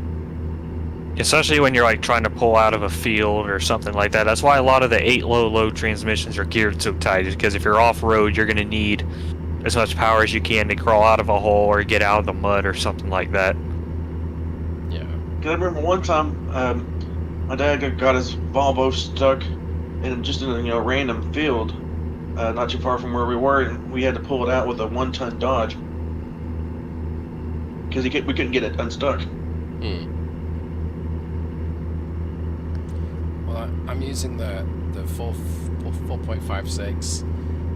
Especially when you're trying to pull out of a field or something like that. That's why a lot of the 8 low transmissions are geared so tight, because if you're off-road, you're going to need as much power as you can to crawl out of a hole or get out of the mud or something like that. Yeah. Cause I remember one time, my dad got his Volvo stuck in a random field, not too far from where we were, and we had to pull it out with a 1-ton Dodge because we couldn't get it unstuck. Well, I'm using the 4.56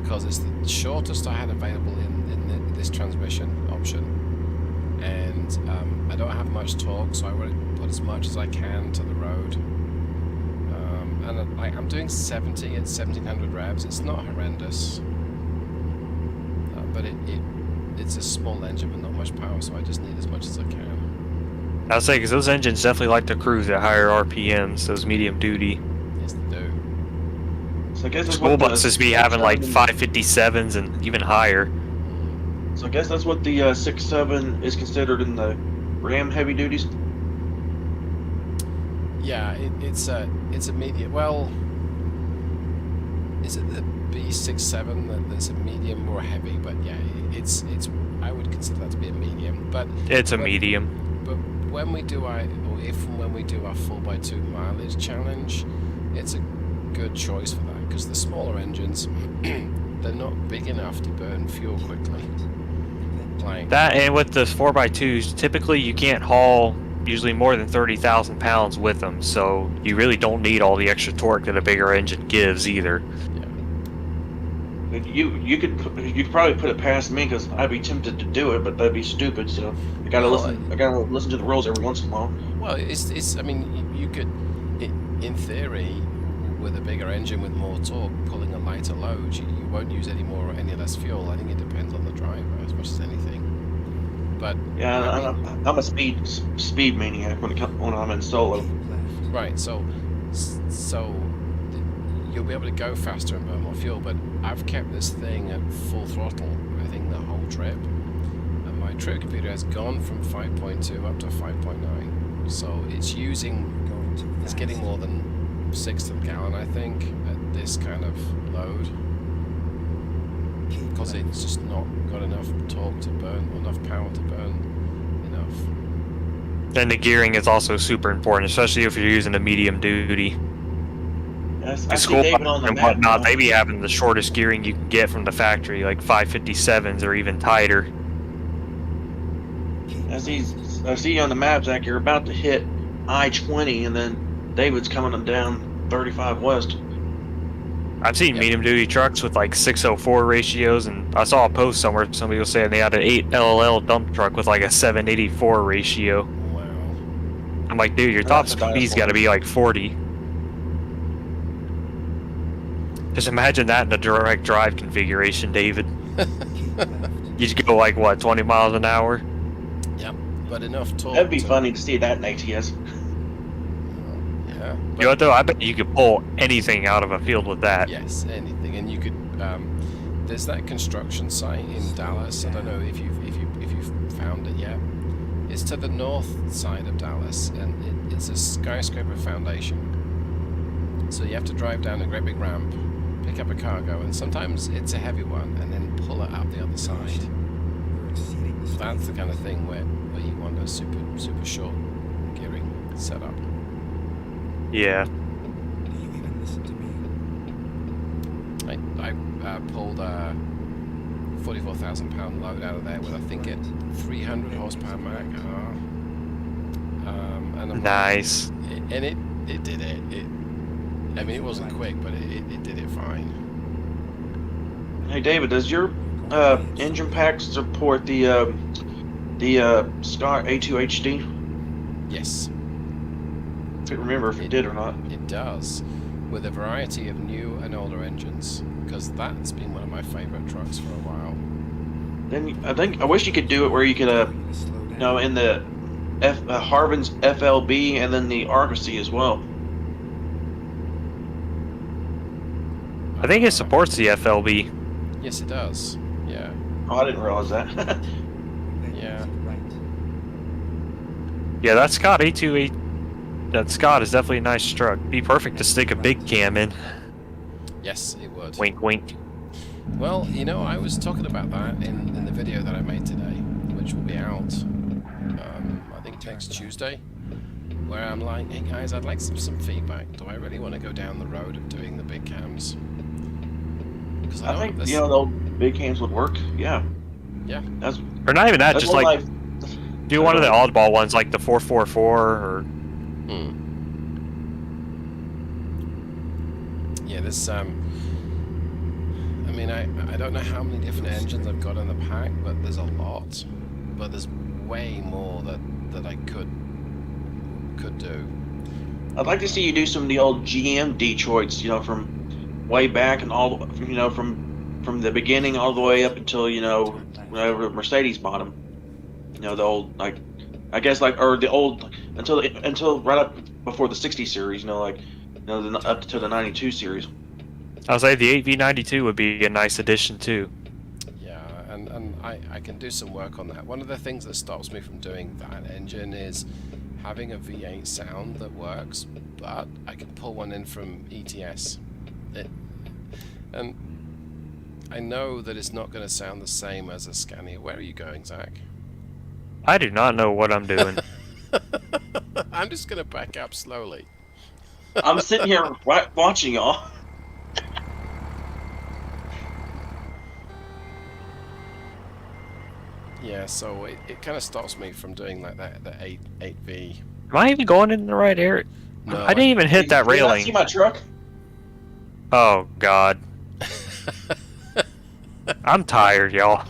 because it's the shortest I had available in this transmission option, and I don't have much torque, so I want to put as much as I can to the road. And I'm doing 70 at 1700 revs. It's not horrendous, but it's a small engine with not much power, so I just need as much as I can. I'll say, because those engines definitely like to cruise at higher RPMs, those medium duty. Yes, they do. So I guess that's School what the buses be having like 557s and even higher. So I guess that's what the 6.7 is considered in the Ram heavy duties. Yeah, it's a medium. Well, is it the B67 that's a medium or a heavy? But yeah, it's I would consider that to be a medium. But It's a when- medium. But when we do our 4x2 mileage challenge, it's a good choice for that because the smaller engines, they're not big enough to burn fuel quickly. Like That, and with the 4x2s, typically you can't haul usually more than 30,000 pounds with them, so you really don't need all the extra torque that a bigger engine gives either. You could probably put it past me because I'd be tempted to do it, but that'd be stupid. So I gotta Well, listen. I gotta listen to the rules every once in a while. Well, it's. I mean, you could, in theory, with a bigger engine with more torque, pulling a lighter load, you won't use any more or any less fuel. I think it depends on the driver as much as anything. But Yeah, I mean, I'm a speed maniac when I'm in solo. Keep left. right. So you'll be able to go faster and burn more fuel. But I've kept this thing at full throttle. I think the whole trip, and my trip computer has gone from 5.2 up to 5.9. So it's using. Going too fast. It's getting more than 6 to the gallon, I think, at this kind of load, Keep because left. it's just not got enough torque to burn, or enough power to burn enough. And the gearing is also super important, especially if you're using a medium duty. Yes, I The see school David bus on the and map. whatnot, now. they be having the shortest gearing you can get from the factory, like 557s or even tighter. Keep I see. left. I see on the map, Zach. You're about to hit I-20, and then David's coming down 35 west. I've seen Yeah. medium duty trucks with like 604 ratios, and I saw a post somewhere somebody was saying they had an 8 LLL dump truck with like a 784 ratio. Wow. I'm like, dude, your top That's a speed's dinosaur. got to be like 40. Just imagine that in a direct drive configuration, David. Keep left. You just go like what, 20 miles an hour? Yep. But enough torque. That'd be to- funny to see that in ATS. Yeah. You know what though? I bet you could pull anything out of a field with that. Yes, anything, and you could. There's that construction site in Dallas. I don't know if you've found it yet. It's to the north side of Dallas, and it's a skyscraper foundation. So you have to drive down a great big ramp, pick up a cargo, and sometimes it's a heavy one, and then pull it up the other side. You're exceeding the That's speed the kind of limit. thing where you want a super short gearing setup. Yeah. Do you even listen to me? I pulled a 44,000 pound load out of there with I think it 300 horsepower Mac. And I'm Nice. and it did it. I mean, it wasn't quick, but it did it fine. Hey David, does your engine pack support the Scar A2HD? Yes, I can't remember if it did or not. it does, with a variety of new and older engines, because that's been one of my favorite trucks for a while. Then I wish you could do it where you could You're gonna slow down. you know, in the Harvin's FLB and then the Argosy as well. I think it supports the FLB. Yes, it does. Yeah. Oh, I didn't realize that. Then Yeah. keep right. Yeah, that Scott A28. That Scott is definitely a nice truck. Be perfect to stick a big cam in. Yes, it would. Wink, wink. Well, you know, I was talking about that in the video that I made today, which will be out, I think next Tuesday, where I'm like, hey guys, I'd like some feedback. Do I really want to go down the road of doing the big cams? Because I know think this, the old big cams would work. Yeah. Yeah. That's Or not even that, that's just one like of do one of the oddball ones, like the 444 or Hmm. Yeah, this I mean, I don't know how many different engines I've got in the pack, but there's a lot. But there's way more that I could do. I'd like to see you do some of the old GM Detroits, you know, from way back and all, you know, from the beginning all the way up until, you know, whenever Mercedes bought them. You know, the old, like, I guess, like, or the old, until right up before the 60 series, you know, like, you know, up to the 92 series. I'll say the 8V92 would be a nice addition too. Yeah, and I can do some work on that. One of the things that stops me from doing that engine is having a V8 sound that works, but I can pull one in from ETS. And I know that it's not going to sound the same as a Scania. Where are you going, Zach? I do not know what I'm doing. I'm just going to back up slowly. I'm sitting here watching y'all. Yeah, so it kind of stops me from doing like that, the 8V. Am I even going in the right area? No, I didn't even hit that Did you not see railing. my truck? Oh God. I'm tired, y'all.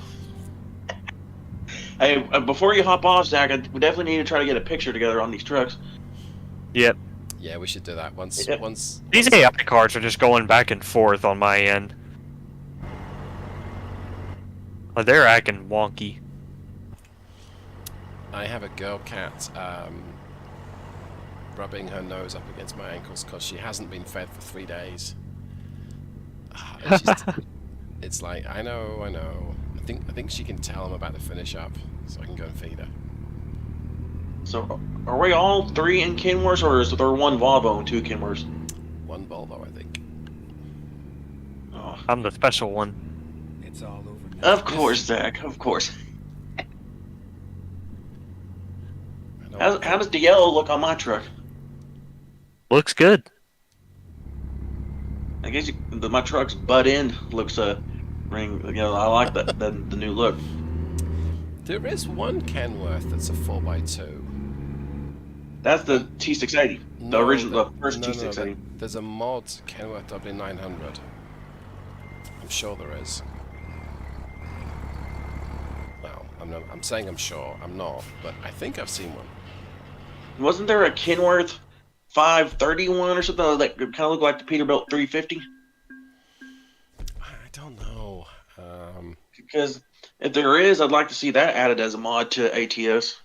Hey, before you hop off, Zach, we definitely need to try to get a picture together on these trucks. Yep. Yeah, we should do that once. Yep. These AI cards are just going back and forth on my end. Oh, they're acting wonky. I have a girl cat rubbing her nose up against my ankles because she hasn't been fed for 3 days. It's like, I know. I think she can tell I'm about to finish up, so I can go and feed her. So, are we all three in Kenworths, or is there one Volvo and two Kenworths? One Volvo, I think. Oh, I'm the special one. It's all over now. of course, Zach. Of course. I don't How does the yellow look on my truck? Looks good. I guess my truck's butt end looks ring. You know, I like the new look. There is one Kenworth that's a 4x2. That's the T680, the No, original, the first no, T680. there's a mod Kenworth W900. I'm sure there is. Well, I'm saying I'm sure. I'm not, but I think I've seen one. Wasn't there a Kenworth 531 or something that kind of looked like the Peterbilt 350? I don't know. Because if there is, I'd like to see that added as a mod to ATS.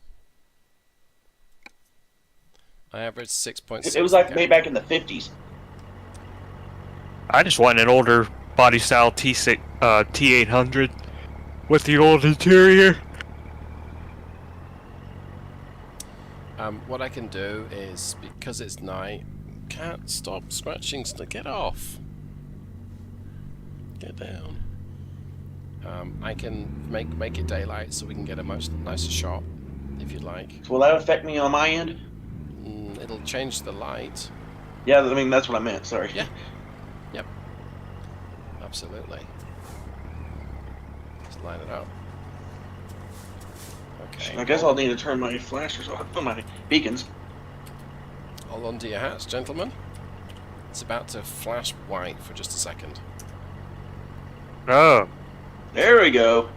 I averaged 6.6. It was like made back in the 50s. I just want an older body style T6, T800 with the old interior. What I can do is, because it's night, can't stop scratching. Get off. Get down. I can make it daylight so we can get a much nicer shot, if you'd like. So will that affect me on my end? It'll change the light. Yeah, I mean, that's what I meant. Sorry. Yeah. Yep. Absolutely. Just line it up. Okay. I guess I'll need to turn my flashers on, my beacons. Hold on to your hats, gentlemen. It's about to flash white for just a second. Oh, There we go.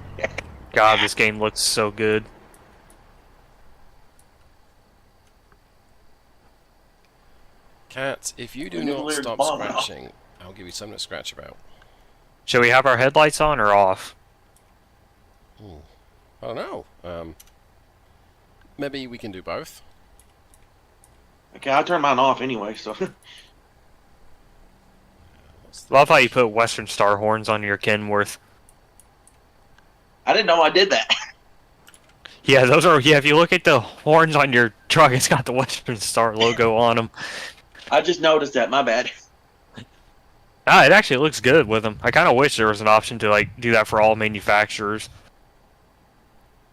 God, this game looks so good. Cat, if you do Nuclear not stop bomb now. scratching, I'll give you something to scratch about. Should we have our headlights on or off? Ooh. I don't know. Maybe we can do both. Okay, I'll turn mine off anyway, so. Love how you put Western Star horns on your Kenworth. I didn't know I did that. Yeah, those are. Yeah, if you look at the horns on your truck, it's got the Western Star logo on them. I just noticed that. My bad. Ah, it actually looks good with them. I kind of wish there was an option to like do that for all manufacturers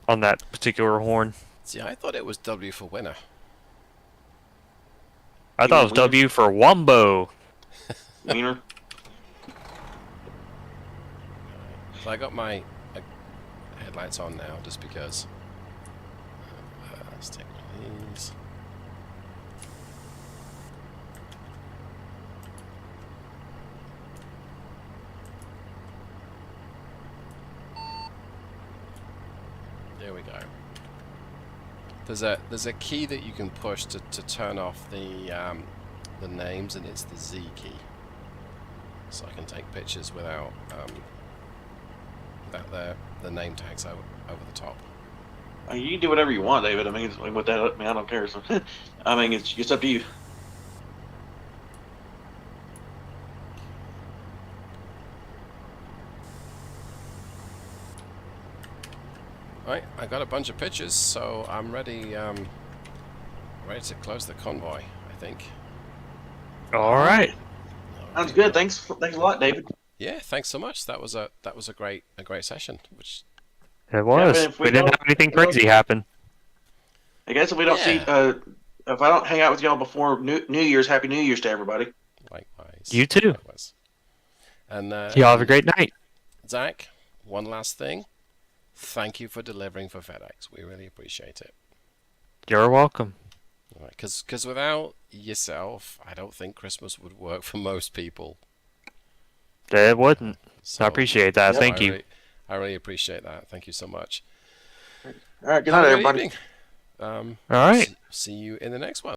on that particular horn. See, I thought it was W for winner. I thought it was W for Wumbo. Wiener. So I got my headlights on now, just because. Let's take one of these. There we go. There's a key that you can push to turn off the names, and it's the Z key. So I can take pictures without the name tags over the top. You can do whatever you want, David. I mean, with that, I mean, I don't care. So, I mean, it's up to you. got a bunch of pictures, so I'm ready. Ready to close the convoy, I think. All right. Sounds good. Thanks a lot, David. Yeah, thanks so much. That was a great session. Which It was. if we didn't have anything crazy happen. I guess if we don't see, if I don't hang out with y'all before New Year's, Happy New Year's to everybody. likewise. You too. Likewise. And Y'all have a great night. Zach, one last thing. Thank you for delivering for FedEx. We really appreciate it. You're welcome. Because without yourself, I don't think Christmas would work for most people. It wouldn't. So, I appreciate that. Thank you. I really appreciate that. Thank you so much. All right, good Have night, a good everybody. evening. All right. See you in the next one.